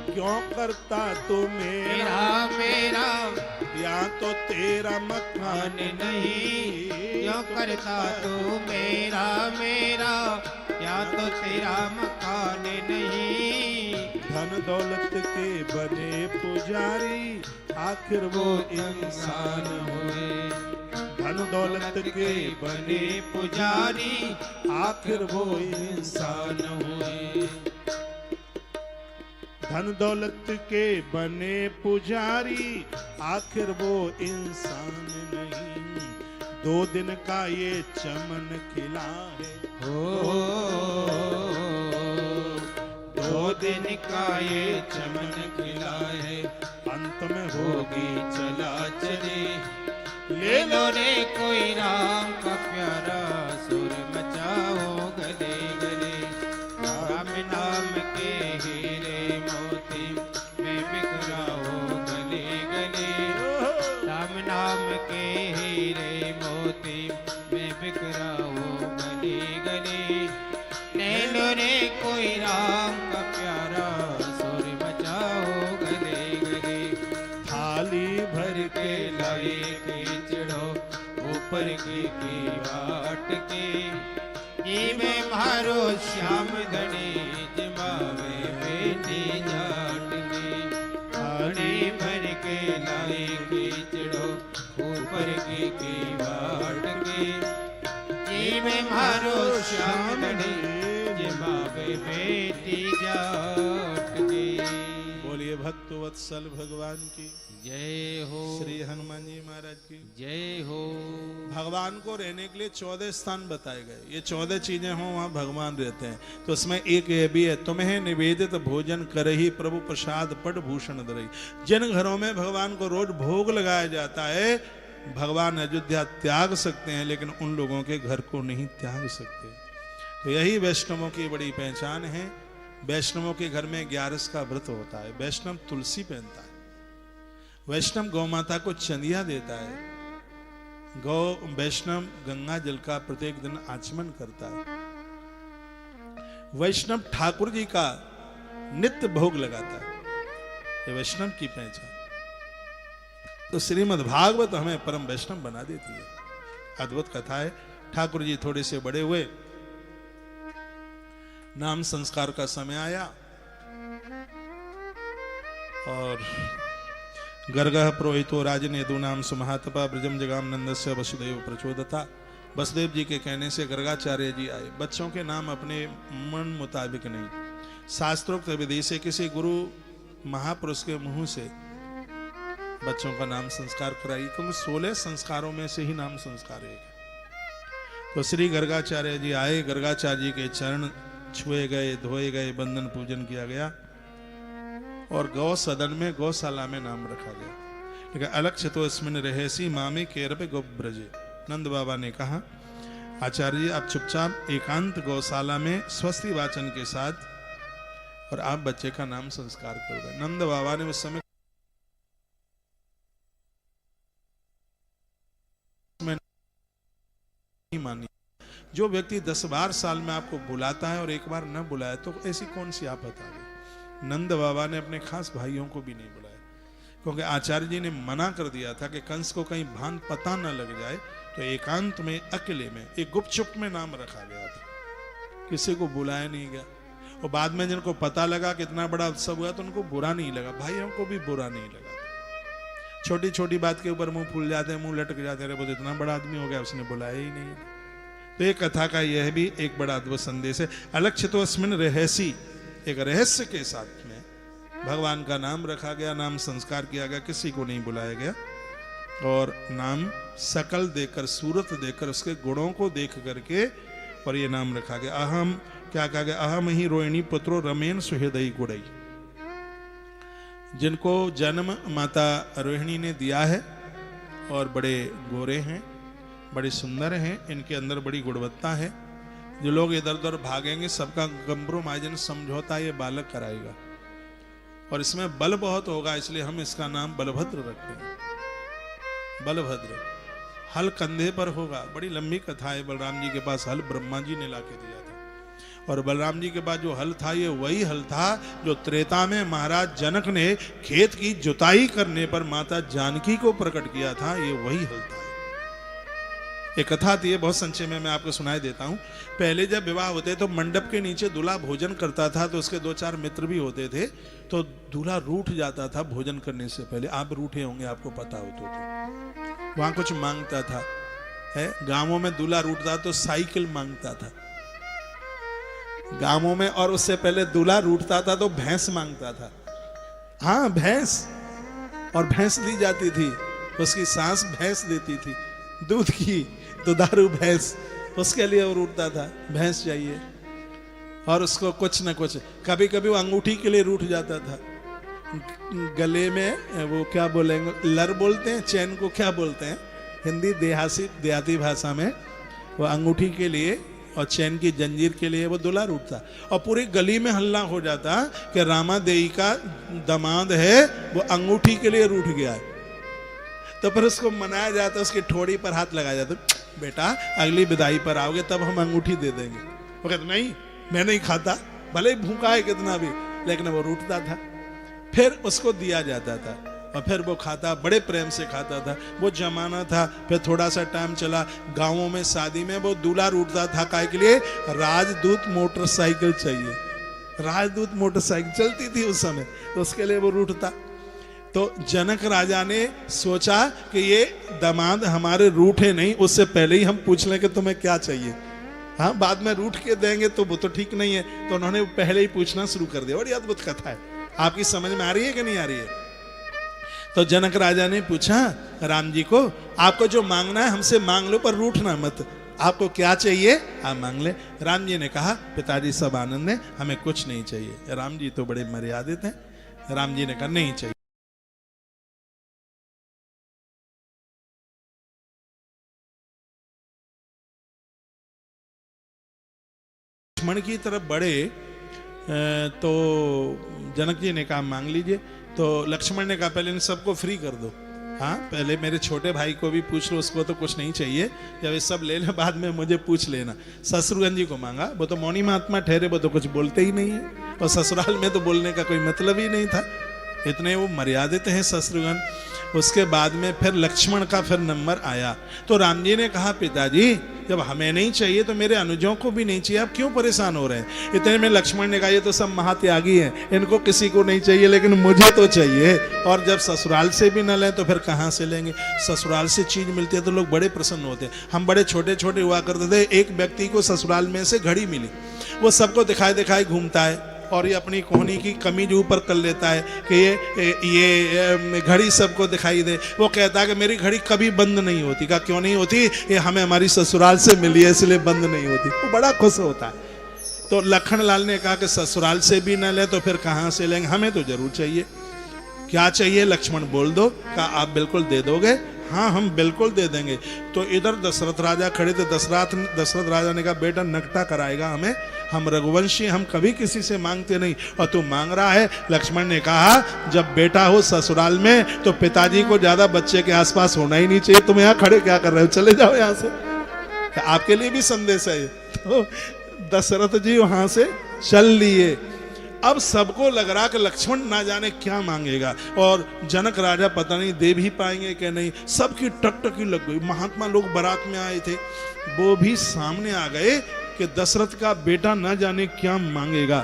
[SPEAKER 1] क्यों करता तू मेरा
[SPEAKER 2] मेरा
[SPEAKER 1] या तो तेरा मकान
[SPEAKER 2] नहीं, क्यों करता तू मेरा मेरा, या तो तेरा मकान नहीं।
[SPEAKER 1] धन दौलत के बने पुजारी, आखिर वो इंसान हुए। धन दौलत के
[SPEAKER 2] बने पुजारी,
[SPEAKER 1] आखिर वो इंसान
[SPEAKER 2] हुए।
[SPEAKER 1] धन दौलत के बने पुजारी, आखिर वो इंसान नहीं। 2 दिन का ये चमन खिला है,
[SPEAKER 2] हो 2 दिन का ये चमन खिला है।
[SPEAKER 1] अंत में
[SPEAKER 2] होगी चला चले। ले लो रे कोई राम का प्यारा, सुर मचाओ गले गले। राम नाम के हीरे मोती मैं बिखराओ गले गले। राम नाम के हीरे मोती मैं बिखराओ गले गले। ले लो रे कोई राम का प्यारा, सुर मचाओ गले गले।
[SPEAKER 1] थाली भर
[SPEAKER 2] के लाए खींचड़ो ऊपर की वाट के। ये मैं मारो श्याम धनी जिमावे बेटी जाट के। थाली भर के लाए खींचड़ो ऊपर की वाट के। ये मैं मारो श्याम धनी जिमावे बेटी जाट के।
[SPEAKER 1] बोलिए भक्त वत्सल भगवान की
[SPEAKER 2] जय हो।
[SPEAKER 1] श्री हनुमान जी महाराज की
[SPEAKER 2] जय हो।
[SPEAKER 1] भगवान को रहने के लिए 14 स्थान बताए गए। ये 14 चीजें हों वहां भगवान रहते हैं। तो उसमें एक ये भी है, तुम्हें निवेदित भोजन करही प्रभु प्रसाद पट भूषण धरही। जिन घरों में भगवान को रोज भोग लगाया जाता है, भगवान अयोध्या त्याग सकते हैं, लेकिन उन लोगों के घर को नहीं त्याग सकते। तो यही वैष्णवों की बड़ी पहचान है। वैष्णवों के घर में 11 का व्रत होता है। वैष्णव तुलसी पहनता है, वैष्णव गौ माता को चंदिया देता है, वैष्णव गंगा जल का प्रत्येक दिन आचमन करता है, वैष्णव ठाकुर जी का नित्य भोग लगाता है। ये वैष्णव की पहचान। तो श्रीमद् भागवत हमें परम वैष्णव बना देती है। अद्भुत कथा है। ठाकुर जी थोड़े से बड़े हुए, नाम संस्कार का समय आया और गर्गः पुरोहितो राजन यदूनाम सुमहातपा ब्रजम जगाम नंदस्य वसुदेव प्रचोदता। वसुदेव जी के कहने से गर्गाचार्य जी आए। बच्चों के नाम अपने मन मुताबिक नहीं, शास्त्रोक्त विधि से किसी गुरु महापुरुष के मुंह से बच्चों का नाम संस्कार कराई, क्योंकि 16 संस्कारों में से ही नाम संस्कार एक है। तो श्री गर्गाचार्य जी आए, गर्गाचार्य जी के चरण छुए गए, धोए गए, बंदन पूजन किया गया और गौ सदन में गौशाला में नाम रखा गया। लेकिन अलक्ष्य तो इसमें रहेसी मामी केरप गोब्रजे। नंद बाबा ने कहा आचार्य जी आप चुपचाप एकांत गौशाला में स्वस्ति वाचन के साथ और आप बच्चे का नाम संस्कार कर दें। नंद बाबा ने उस समय नहीं मानी। जो व्यक्ति 10 साल में आपको बुलाता है और एक बार न बुलाए तो ऐसी कौन सी आफत आ गई। नंद बाबा ने अपने खास भाइयों को भी नहीं बुलाया, क्योंकि आचार्य जी ने मना कर दिया था कि कंस को कहीं भान पता न लग जाए, तो एकांत में अकेले में एक गुपचुप में नाम रखा गया था, किसी को बुलाया नहीं गया। और बाद में जिनको पता लगा कि इतना बड़ा उत्सव हुआ तो उनको बुरा नहीं लगा, भाइयों को भी बुरा नहीं लगा। छोटी छोटी बात के ऊपर मुंह फूल जाते हैं, मुंह लटक जाते हैं, वो तो इतना बड़ा आदमी हो गया उसने बुलाया ही नहीं। तो ये कथा का यह भी एक बड़ा अद्भुत संदेश है। अलक्षितोऽस्मिन् रहसि, एक रहस्य के साथ में भगवान का नाम रखा गया, नाम संस्कार किया गया, किसी को नहीं बुलाया गया और नाम शकल देकर, सूरत देकर, उसके गुणों को देख करके और ये नाम रखा गया। अहम क्या कहा गया, अहम ही रोहिणी पुत्रो रमेन सुहृदयी गुड़ई। जिनको जन्म माता रोहिणी ने दिया है और बड़े गोरे हैं, बड़े सुंदर हैं, इनके अंदर बड़ी गुणवत्ता है। जो लोग इधर उधर भागेंगे सबका कंप्रोमाइजन समझौता ये बालक कराएगा और इसमें बल बहुत होगा, इसलिए हम इसका नाम बलभद्र रखते हैं। बलभद्र, हल कंधे पर होगा। बड़ी लंबी कथा है। बलराम जी के पास हल ब्रह्मा जी ने लाके दिया था और बलराम जी के पास जो हल था ये वही हल था जो त्रेता में महाराज जनक ने खेत की जुताई करने पर माता जानकी को प्रकट किया था, ये वही हल था। एक कथा थी, बहुत संक्षेप में मैं आपको सुनाई देता हूँ। पहले जब विवाह होते तो मंडप के नीचे दूल्हा भोजन करता था, तो उसके 2-4 मित्र भी होते थे, तो दूल्हा रूठ जाता था भोजन करने से पहले। आप रूठे होंगे, आपको पता हो तो वहां कुछ मांगता था है। गांवों में दूल्हा रूठता तो साइकिल मांगता था गांवों में, और उससे पहले दूल्हा रूठता था तो भैंस मांगता था। हाँ, भैंस, और भैंस दी जाती थी, उसकी सांस भैंस देती थी, दूध की दुधारू भैंस, उसके लिए वो रूठता था, भैंस चाहिए। और उसको कुछ न कुछ, कभी कभी वो अंगूठी के लिए रूठ जाता था। गले में वो क्या बोलेंगे, लर बोलते हैं, चैन को क्या बोलते हैं हिंदी देहाती भाषा में, वो अंगूठी के लिए और चैन की जंजीर के लिए वो दूल्हा रूठता। और पूरी गली में हल्ला हो जाता कि रामा देवी का दामाद है वो अंगूठी के लिए रूठ गया है। तो फिर उसको मनाया जाता, उसकी ठोड़ी पर हाथ लगाया जाता, बेटा अगली विदाई पर आओगे तब हम अंगूठी दे देंगे। वो कहता नहीं, मैं नहीं खाता, भले ही भूखा है कितना भी, लेकिन वो रूठता था। फिर उसको दिया जाता था और फिर वो खाता, बड़े प्रेम से खाता था। वो जमाना था। फिर थोड़ा सा टाइम चला, गाँवों में शादी में वो दूल्हा रूठता था, काहे के लिए, राजदूत मोटरसाइकिल चाहिए। राजदूत मोटरसाइकिल चलती थी उस समय, तो उसके लिए वो रूठता। तो जनक राजा ने सोचा कि ये दामाद हमारे रूठे नहीं, उससे पहले ही हम पूछ लें कि तुम्हें क्या चाहिए। हाँ, बाद में रूठ के देंगे तो वो तो ठीक नहीं है, तो उन्होंने पहले ही पूछना शुरू कर दिया। बड़ी अद्भुत कथा है, आपकी समझ में आ रही है कि नहीं आ रही है। तो जनक राजा ने पूछा राम जी को, आपको जो मांगना है हमसे मांग लो, पर रूठना मत, आपको क्या चाहिए आप मांग ले। राम जी ने कहा, पिताजी सब आनंद है, हमें कुछ नहीं चाहिए। राम जी तो बड़े मर्यादित हैं। राम जी ने कहा नहीं चाहिए। लक्ष्मण की तरफ बढ़े तो जनक जी ने कहा मांग लीजिए। तो लक्ष्मण ने कहा पहले इन सबको फ्री कर दो। हाँ, पहले मेरे छोटे भाई को भी पूछ लो, उसको तो कुछ नहीं चाहिए, जब ये सब ले ले बाद में मुझे पूछ लेना। शत्रुघ्न जी को मांगा, वो तो मौनी महात्मा ठहरे, वो तो कुछ बोलते ही नहीं है, और ससुराल में तो बोलने का कोई मतलब ही नहीं था, इतने वो मर्यादित हैं शत्रुघ्न। उसके बाद में फिर लक्ष्मण का फिर नंबर आया। तो राम जी ने कहा पिताजी जब हमें नहीं चाहिए तो मेरे अनुजों को भी नहीं चाहिए, आप क्यों परेशान हो रहे हैं। इतने में लक्ष्मण ने कहा ये तो सब महात्यागी हैं, इनको किसी को नहीं चाहिए, लेकिन मुझे तो चाहिए। और जब ससुराल से भी न लें तो फिर कहाँ से लेंगे। ससुराल से चीज मिलती है तो लोग बड़े प्रसन्न होते हैं। हम बड़े छोटे छोटे हुआ करते थे, एक व्यक्ति को ससुराल में से घड़ी मिली, वो सबको दिखाई दिखाई घूमता है और ये अपनी कोहनी की कमीज ऊपर कर लेता है कि ये घड़ी सबको दिखाई दे। वो कहता है कि मेरी घड़ी कभी बंद नहीं होती। कहा क्यों नहीं होती, ये हमें हमारी ससुराल से मिली है इसलिए बंद नहीं होती। वो बड़ा खुश होता है। तो लखन लाल ने कहा कि ससुराल से भी न ले तो फिर कहाँ से लेंगे, हमें तो जरूर चाहिए। क्या चाहिए लक्ष्मण बोल दो। कहा आप बिल्कुल दे दोगे। हाँ हम बिल्कुल दे देंगे। तो इधर दशरथ राजा खड़े थे। दशरथ राजा ने कहा बेटा नकटा कराएगा हमें, हम रघुवंशी, हम कभी किसी से मांगते नहीं और तू मांग रहा है। लक्ष्मण ने कहा जब बेटा हो ससुराल में तो पिताजी को ज्यादा बच्चे के आसपास होना ही नहीं चाहिए। तुम यहाँ खड़े क्या कर रहे हो, चले जाओ यहाँ से। आपके लिए भी संदेश है। तो दशरथ जी वहां से चल लिए। अब सबको लग रहा कि लक्ष्मण ना जाने क्या मांगेगा और जनक राजा पता नहीं दे भी पाएंगे कि नहीं। सबकी टकटकी लग गई। महात्मा लोग बारात में आए थे, वो भी सामने आ गए कि दशरथ का बेटा ना जाने क्या मांगेगा।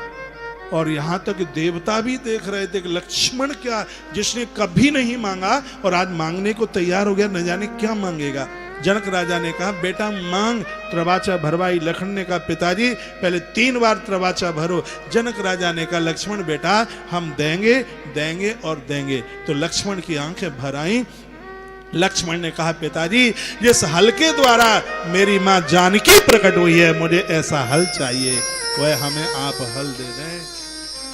[SPEAKER 1] और यहां तक देवता भी देख रहे थे कि लक्ष्मण क्या, जिसने कभी नहीं मांगा और आज मांगने को तैयार हो गया, न जाने क्या मांगेगा। जनक राजा ने कहा बेटा मांग। त्रवाचा भरवाई। लखन ने कहा पिताजी पहले 3 बार त्रवाचा भरो। जनक राजा ने कहा लक्ष्मण बेटा हम देंगे देंगे और देंगे। तो लक्ष्मण की आंखें भर आई। लक्ष्मण ने कहा पिताजी जिस हल के द्वारा मेरी मां जानकी प्रकट हुई है, मुझे ऐसा हल चाहिए, वह हमें आप हल दे दें,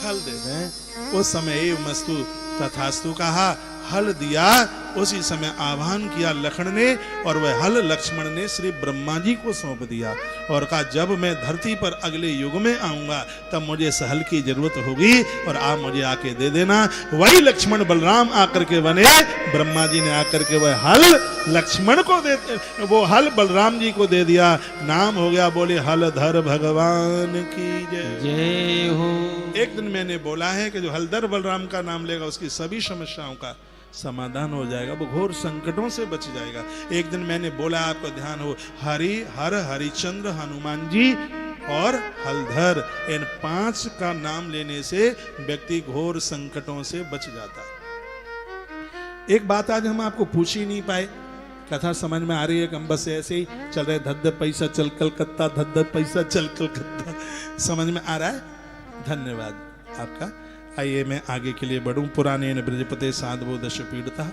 [SPEAKER 1] हल दे दें। उस समय एव मस्तु तथास्तु कहा, हल दिया। उसी समय आह्वान किया लखन ने और वह हल लक्ष्मण ने श्री ब्रह्मा जी को सौंप दिया और कहा जब मैं धरती पर अगले युग में आऊंगा तब मुझे इस हल की जरूरत होगी और आप मुझे आके दे देना। वही लक्ष्मण बलराम आकर के बने। ब्रह्मा जी ने आकर के वह हल लक्ष्मण को दे, वो हल बलराम जी को दे दिया। नाम हो गया बोले हलधर भगवान की
[SPEAKER 2] जय हो।
[SPEAKER 1] एक दिन मैंने बोला है कि जो हलधर बलराम का नाम लेगा उसकी सभी समस्याओं का समाधान हो जाएगा, वो घोर संकटों से बच जाएगा। एक दिन मैंने बोला आपको ध्यान हो, हरिचंद्र हनुमान जी और हलधर, इन 5 का नाम लेने से व्यक्ति घोर संकटों से बच जाता है। एक बात आज हम आपको पूछ ही नहीं पाए, कथा समझ में आ रही है कि हम बस ऐसे ही चल रहे, धद पैसा चल कलकत्ता, धद पैसा चल कलकत्ता। समझ में आ रहा है? धन्यवाद आपका। आइए मैं आगे के लिए बढ़ूं। पुराने ब्रजपते साधवो दश पीड़ता,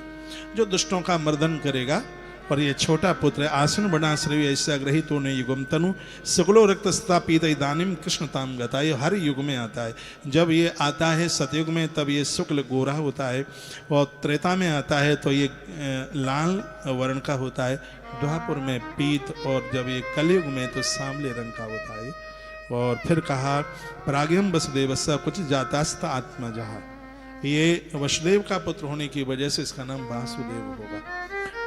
[SPEAKER 1] जो दुष्टों का मर्दन करेगा। और ये छोटा पुत्र आसन बना श्रेय ऐसा ग्रहित ने युगम तनु सकलो रक्त स्थापित इदानिम कृष्णताम गता। ये हर युग में आता है। जब ये आता है सतयुग में तब ये शुक्ल गोरा होता है और त्रेता में आता है तो ये लाल वर्ण का होता है, द्वापर में पीत और जब ये कलयुग में तो सांवले रंग का होता है। और फिर कहा प्राग्यम वसुदेवस्य कुछ जातास्त आत्मा जहा, ये वसुदेव का पुत्र होने की वजह से इसका नाम वासुदेव होगा।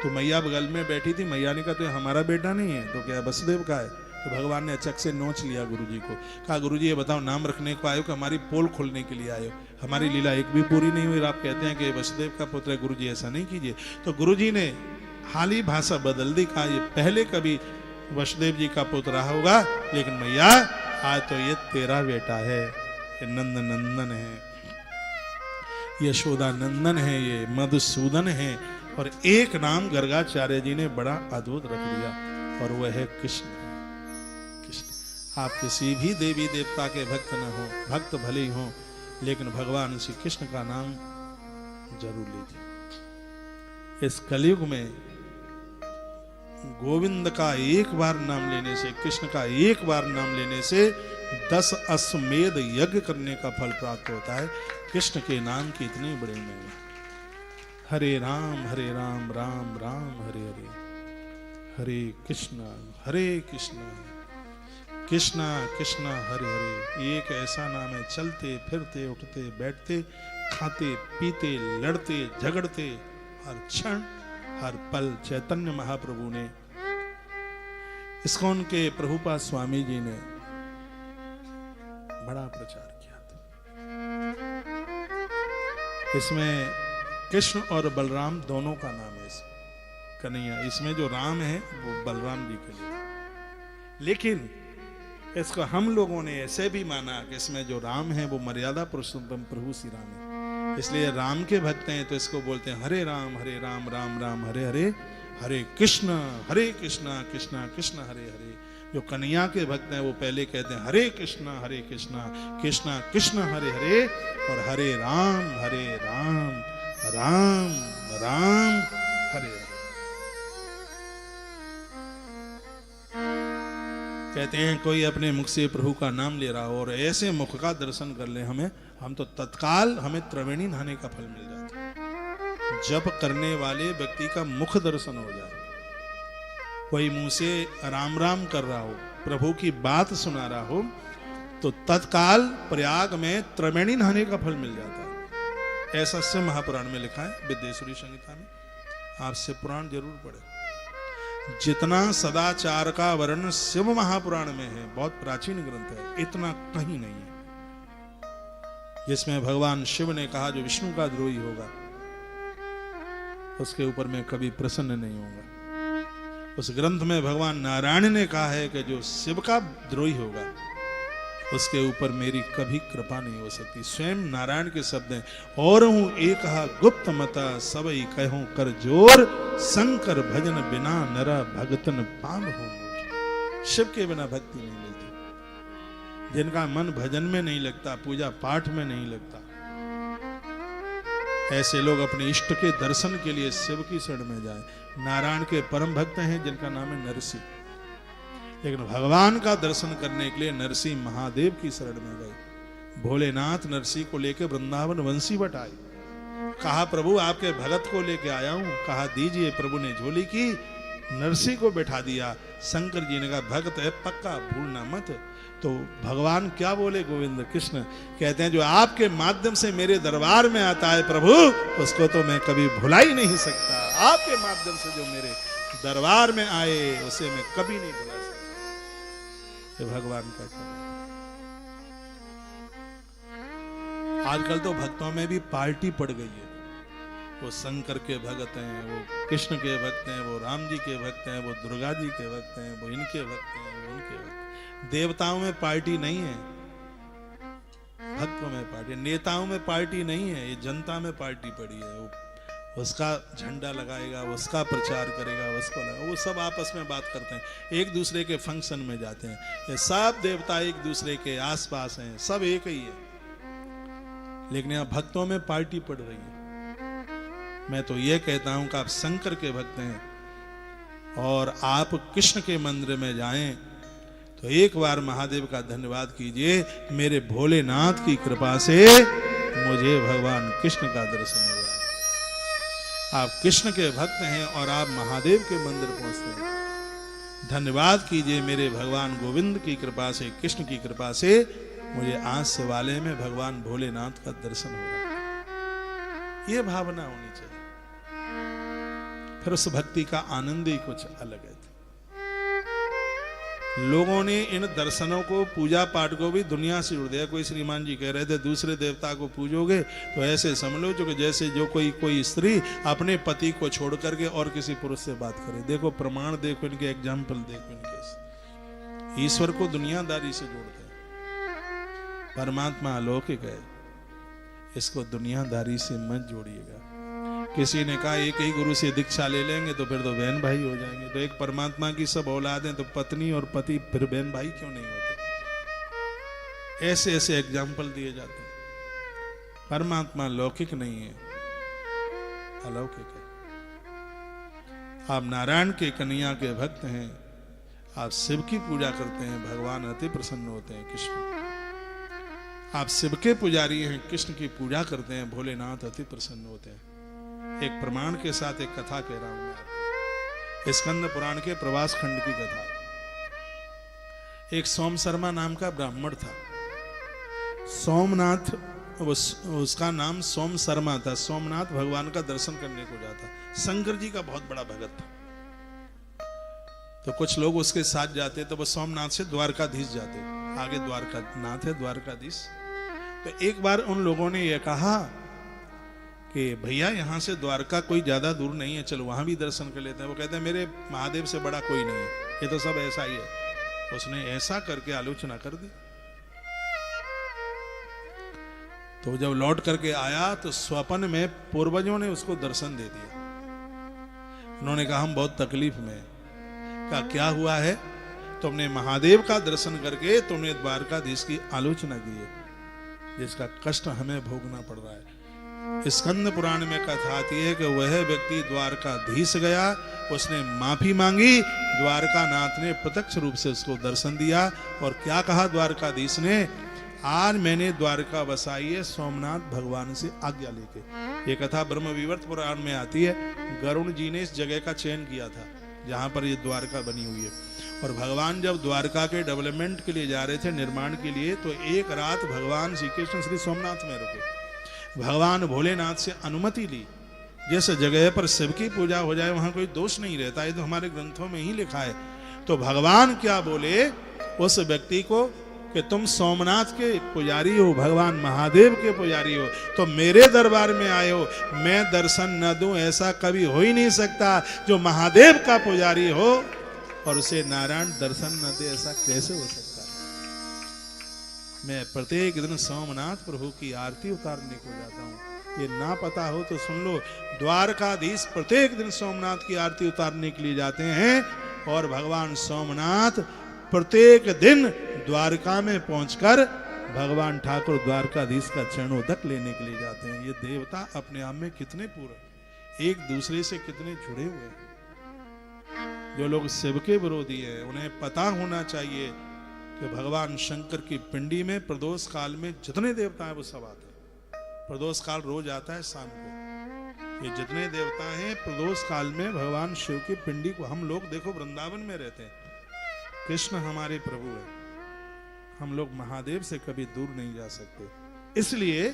[SPEAKER 1] तो मैया बगल में बैठी थी, मैया ने कहा तो हमारा बेटा नहीं है, तो क्या वसुदेव का है? तो भगवान ने अचक से नोच लिया गुरुजी को, कहा गुरुजी ये बताओ नाम रखने को आए हो कि हमारी पोल खोलने के लिए आए हो? हमारी लीला एक भी पूरी नहीं हुई, आप कहते हैं कि वसुदेव का पुत्र है। गुरुजी ऐसा नहीं कीजिए। तो गुरुजी ने हाल ही भाषा बदल दी, कहा ये पहले कभी वसुदेव जी का पुत्र रहा होगा, लेकिन मैया आज तो ये तेरा बेटा है, ये नंद नंदन है, यशोदा नंदन है, ये मधुसूदन है। और एक नाम गर्गाचार्य जी ने बड़ा अद्भुत रख दिया और वह है कृष्ण। कृष्ण। आप किसी भी देवी देवता के भक्त न हो, भक्त भले ही हो, लेकिन भगवान श्री कृष्ण का नाम जरूर लीजिए। इस कलयुग में गोविंद का एक बार नाम लेने से, कृष्ण का एक बार नाम लेने से 10 अश्वमेध यज्ञ करने का फल प्राप्त होता है। कृष्ण के नाम की इतनी बड़ी महिमा। हरे राम राम राम हरे हरे, हरे कृष्णा कृष्णा कृष्णा हरे हरे। एक ऐसा नाम है, चलते फिरते उठते बैठते खाते पीते लड़ते झगड़ते हर क्षण हर पल चैतन्य महाप्रभु ने, इस्कॉन के प्रभुपाद स्वामी जी ने बड़ा प्रचार किया था। इसमें कृष्ण और बलराम दोनों का नाम है कन्हैया। इसमें जो राम है वो बलराम जी के लिए, लेकिन इसको हम लोगों ने ऐसे भी माना कि इसमें जो राम है वो मर्यादा पुरुषोत्तम प्रभु श्री राम है, इसलिए राम के भक्त हैं तो इसको बोलते हैं हरे राम राम राम हरे हरे, हरे कृष्ण कृष्णा कृष्ण हरे हरे। जो कन्हैया के भक्त हैं वो पहले कहते हैं हरे कृष्णा कृष्णा कृष्ण हरे हरे और हरे राम राम राम हरे हरे। कहते हैं कोई अपने मुख से प्रभु का नाम ले रहा हो और ऐसे मुख का दर्शन कर ले हमें, हम तो तत्काल हमें त्रिवेणी नहाने का फल मिल जाता है। जप करने वाले व्यक्ति का मुख दर्शन हो जाए, कोई मुंह से राम राम कर रहा हो, प्रभु की बात सुना रहा हो, तो तत्काल प्रयाग में त्रिवेणी नहाने का फल मिल जाता है। ऐसा शिव महापुराण में लिखा है, विद्येश्वरी संहिता में। आप शिव पुराण जरूर पढ़े। जितना सदाचार का वर्णन शिव महापुराण में है, बहुत प्राचीन ग्रंथ है, इतना कहीं नहीं है। जिसमें भगवान शिव ने कहा जो विष्णु का द्रोही होगा उसके ऊपर मैं कभी प्रसन्न नहीं होऊंगा। उस ग्रंथ में भगवान नारायण ने कहा है कि जो शिव का द्रोही होगा उसके ऊपर मेरी कभी कृपा नहीं हो सकती। स्वयं नारायण के शब्द हैं, और हूं एक गुप्त मता सबई कहूं कर जोर, शंकर भजन बिना नरा भगतन पाम हो। शिव के बिना भक्ति नहीं मिलती। जिनका मन भजन में नहीं लगता, पूजा पाठ में नहीं लगता, ऐसे लोग अपने इष्ट के दर्शन के लिए शिव की शरण में जाएं। नारायण के परम भक्त हैं जिनका नाम है नरसिंह, लेकिन भगवान का दर्शन करने के लिए नरसिंह महादेव की शरण में गए। भोलेनाथ नरसिंह को लेकर वृंदावन वंशीवट आए। कहा प्रभु आपके भगत को लेके आया हूं। कहा दीजिए। प्रभु ने झोली की, नरसिंह को बैठा दिया। शंकर जी ने कहा भक्त है पक्का, भूलना मत। तो भगवान क्या बोले, गोविंद कृष्ण कहते हैं जो आपके माध्यम से मेरे दरबार में आता है प्रभु, उसको तो मैं कभी भुला ही नहीं सकता। आपके माध्यम से जो मेरे दरबार में आए उसे मैं कभी नहीं भुला सकता। ये भगवान का काम। आजकल तो भक्तों में भी पार्टी पड़ गई है। वो शंकर के भक्त हैं, वो कृष्ण के भक्त हैं, वो राम जी के भक्त हैं, वो दुर्गा जी के भक्त हैं, वो इनके भक्त हैं, वो उनके भक्त हैं। देवताओं में पार्टी नहीं है, भक्तों में पार्टी। नेताओं में पार्टी नहीं है, ये जनता में पार्टी पड़ी है। वो उसका झंडा लगाएगा, उसका प्रचार करेगा, उसको लगाएगा। वो सब आपस में बात करते हैं, एक दूसरे के फंक्शन में जाते हैं। ये सब देवता एक दूसरे के आसपास हैं, सब एक ही है, लेकिन यहाँ भक्तों में पार्टी पड़ रही है। मैं तो ये कहता हूं कि आप शंकर के भक्त हैं और आप कृष्ण के मंदिर में जाएं तो एक बार महादेव का धन्यवाद कीजिए, मेरे भोलेनाथ की कृपा से मुझे भगवान कृष्ण का दर्शन हुआ। आप कृष्ण के भक्त हैं और आप महादेव के मंदिर पहुंचते हैं। धन्यवाद कीजिए मेरे भगवान गोविंद की कृपा से, कृष्ण की कृपा से मुझे आज से वाले में भगवान भोलेनाथ का दर्शन हो रहा है। ये भावना होनी चाहिए, फिर उस भक्ति का आनंद ही कुछ अलग है। लोगों ने इन दर्शनों को, पूजा पाठ को भी दुनिया से जोड़ दिया। कोई श्रीमान जी कह रहे थे दूसरे देवता को पूजोगे तो ऐसे समझ लो जो कि जैसे जो कोई स्त्री अपने पति को छोड़ करके और किसी पुरुष से बात करे। देखो प्रमाण, देखो इनके एग्जाम्पल, देखो इनके। ईश्वर को दुनियादारी से जोड़ते हैं, परमात्मा अलौकिक है, इसको दुनियादारी से मत जोड़िएगा। किसी ने कहा एक ही गुरु से दीक्षा ले लेंगे तो फिर तो बहन भाई हो जाएंगे। तो एक परमात्मा की सब औलादें तो पत्नी और पति फिर बहन भाई क्यों नहीं होते? ऐसे ऐसे एग्जाम्पल दिए जाते हैं। परमात्मा लौकिक नहीं है, अलौकिक है। आप नारायण के कन्हैया के भक्त हैं, आप शिव की पूजा करते हैं, भगवान अति प्रसन्न होते हैं। कृष्ण, आप शिव के पुजारी हैं, कृष्ण की पूजा करते हैं, भोलेनाथ अति प्रसन्न होते हैं। एक प्रमाण के साथ एक कथा कह रहा हूं मैं, स्कंद पुराण के प्रवास खंड की कथा। एक सोम शर्मा नाम का ब्राह्मण था। सोमनाथ, उसका नाम सोम शर्मा था। सोमनाथ भगवान का दर्शन करने को जाता, शंकर जी का बहुत बड़ा भगत था। तो कुछ लोग उसके साथ जाते, तो वो सोमनाथ से द्वारकाधीश जाते। आगे द्वारकानाथ है, द्वारकाधीश। तो एक बार उन लोगों ने यह कहा कि भैया यहाँ से द्वारका कोई ज्यादा दूर नहीं है, चलो वहां भी दर्शन कर लेते हैं। वो कहते हैं मेरे महादेव से बड़ा कोई नहीं है, ये तो सब ऐसा ही है। उसने ऐसा करके आलोचना कर दी। तो जब लौट करके आया तो स्वप्न में पूर्वजों ने उसको दर्शन दे दिया। उन्होंने कहा हम बहुत तकलीफ में हैं। कहा क्या हुआ है? तुमने महादेव का दर्शन करके तुमने द्वारकाधीश की आलोचना की है, जिसका कष्ट हमें भोगना पड़ रहा है। स्कंद पुराण में कथा आती है कि वह व्यक्ति द्वारकाधीश गया, उसने माफी मांगी, द्वारकानाथ ने प्रत्यक्ष रूप से उसको दर्शन दिया और क्या कहा द्वारकाधीश ने, आज मैंने द्वारका बसाई है सोमनाथ भगवान से आज्ञा लेके। ये कथा ब्रह्म विवर्त पुराण में आती है। गरुण जी ने इस जगह का चयन किया था जहां पर ये द्वारका बनी हुई है। और भगवान जब द्वारका के डेवलपमेंट के लिए जा रहे थे, निर्माण के लिए, तो एक रात भगवान श्री कृष्ण श्री सोमनाथ में रुके। भगवान भोलेनाथ से अनुमति ली, जिस जगह पर शिव की पूजा हो जाए वहां कोई दोष नहीं रहता। ये तो हमारे ग्रंथों में ही लिखा है। तो भगवान क्या बोले उस व्यक्ति को कि तुम सोमनाथ के पुजारी हो, भगवान महादेव के पुजारी हो, तो मेरे दरबार में आए हो, मैं दर्शन न दूं ऐसा कभी हो ही नहीं सकता। जो महादेव का पुजारी हो और उसे नारायण दर्शन न दे, ऐसा कैसे हो सकता है। मैं प्रत्येक दिन सोमनाथ प्रभु की आरती उतारने को जाता हूँ। ये ना पता हो तो सुन लो, द्वारकाधीश प्रत्येक दिन सोमनाथ की आरती उतारने के लिए जाते हैं। और भगवान सोमनाथ प्रत्येक दिन द्वारका में पहुंचकर भगवान ठाकुर द्वारकाधीश का चरणोदक लेने के लिए जाते हैं। ये देवता अपने आप में कितने पूर्ण, एक दूसरे से कितने जुड़े हुए हैं। जो लोग शिव के विरोधी हैं उन्हें पता होना चाहिए कि भगवान शंकर की पिंडी में प्रदोष काल में जितने देवता हैं वो सब आते हैं। प्रदोष काल रोज आता है शाम को। ये जितने देवता हैं प्रदोष काल में भगवान शिव की पिंडी को, हम लोग देखो वृंदावन में रहते हैं, कृष्ण हमारे प्रभु है, हम लोग महादेव से कभी दूर नहीं जा सकते। इसलिए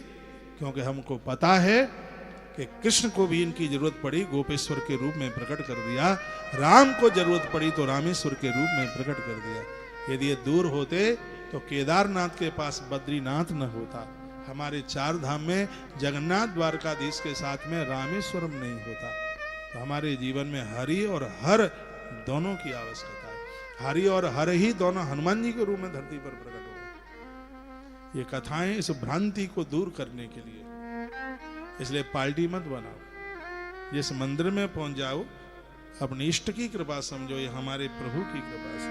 [SPEAKER 1] क्योंकि हमको पता है कि कृष्ण को भी इनकी जरूरत पड़ी, गोपेश्वर के रूप में प्रकट कर दिया। राम को जरूरत पड़ी तो रामेश्वर के रूप में प्रकट कर दिया। यदि ये दूर होते तो केदारनाथ के पास बद्रीनाथ न होता, हमारे चार धाम में जगन्नाथ द्वारकाधीश के साथ में रामेश्वरम नहीं होता। तो हमारे जीवन में हरि और हर दोनों की आवश्यकता है। हरि और हर ही दोनों हनुमान जी के रूप में धरती पर प्रकट हो गए। ये कथाएं इस भ्रांति को दूर करने के लिए, इसलिए पार्टी मत बनाओ। जिस मंदिर में पहुंच जाओ अपने इष्ट की कृपा समझो, ये हमारे प्रभु की कृपा से।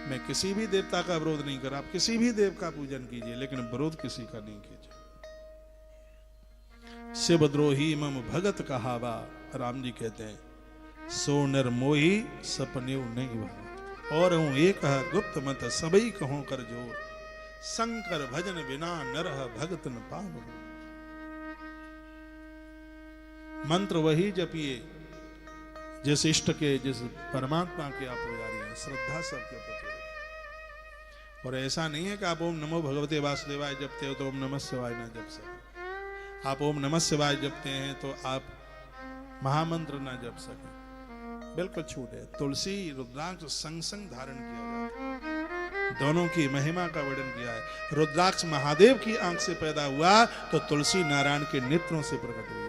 [SPEAKER 1] मैं किसी भी देवता का विरोध नहीं कर रहा, आप किसी भी देव का पूजन कीजिए, लेकिन विरोध किसी का नहीं कीजिए। शिवद्रोही मम भगत कहावा, राम जी कहते हैं, सो नर मोही सपने नहीं भावा। और हूं एक गुप्त मत सबई कहो कर जोर, शंकर भजन बिना नरह भगत न पावो। मंत्र वही जपिए जिस इष्ट के, जिस परमात्मा के आप पुजारी हैं। श्रद्धा सबके प्रति। और ऐसा नहीं है कि आप ओम नमो भगवते वासुदेवाय जपते हो तो ओम नमः शिवाय ना जप सके। आप ओम नमः शिवाय जपते हैं तो आप महामंत्र ना जप सके, बिल्कुल छूट है। तुलसी रुद्राक्ष संग संग धारण किया जाता है, दोनों की महिमा का वर्णन किया है। रुद्राक्ष महादेव की आंख से पैदा हुआ तो तुलसी नारायण के नेत्रों से प्रकट हुई।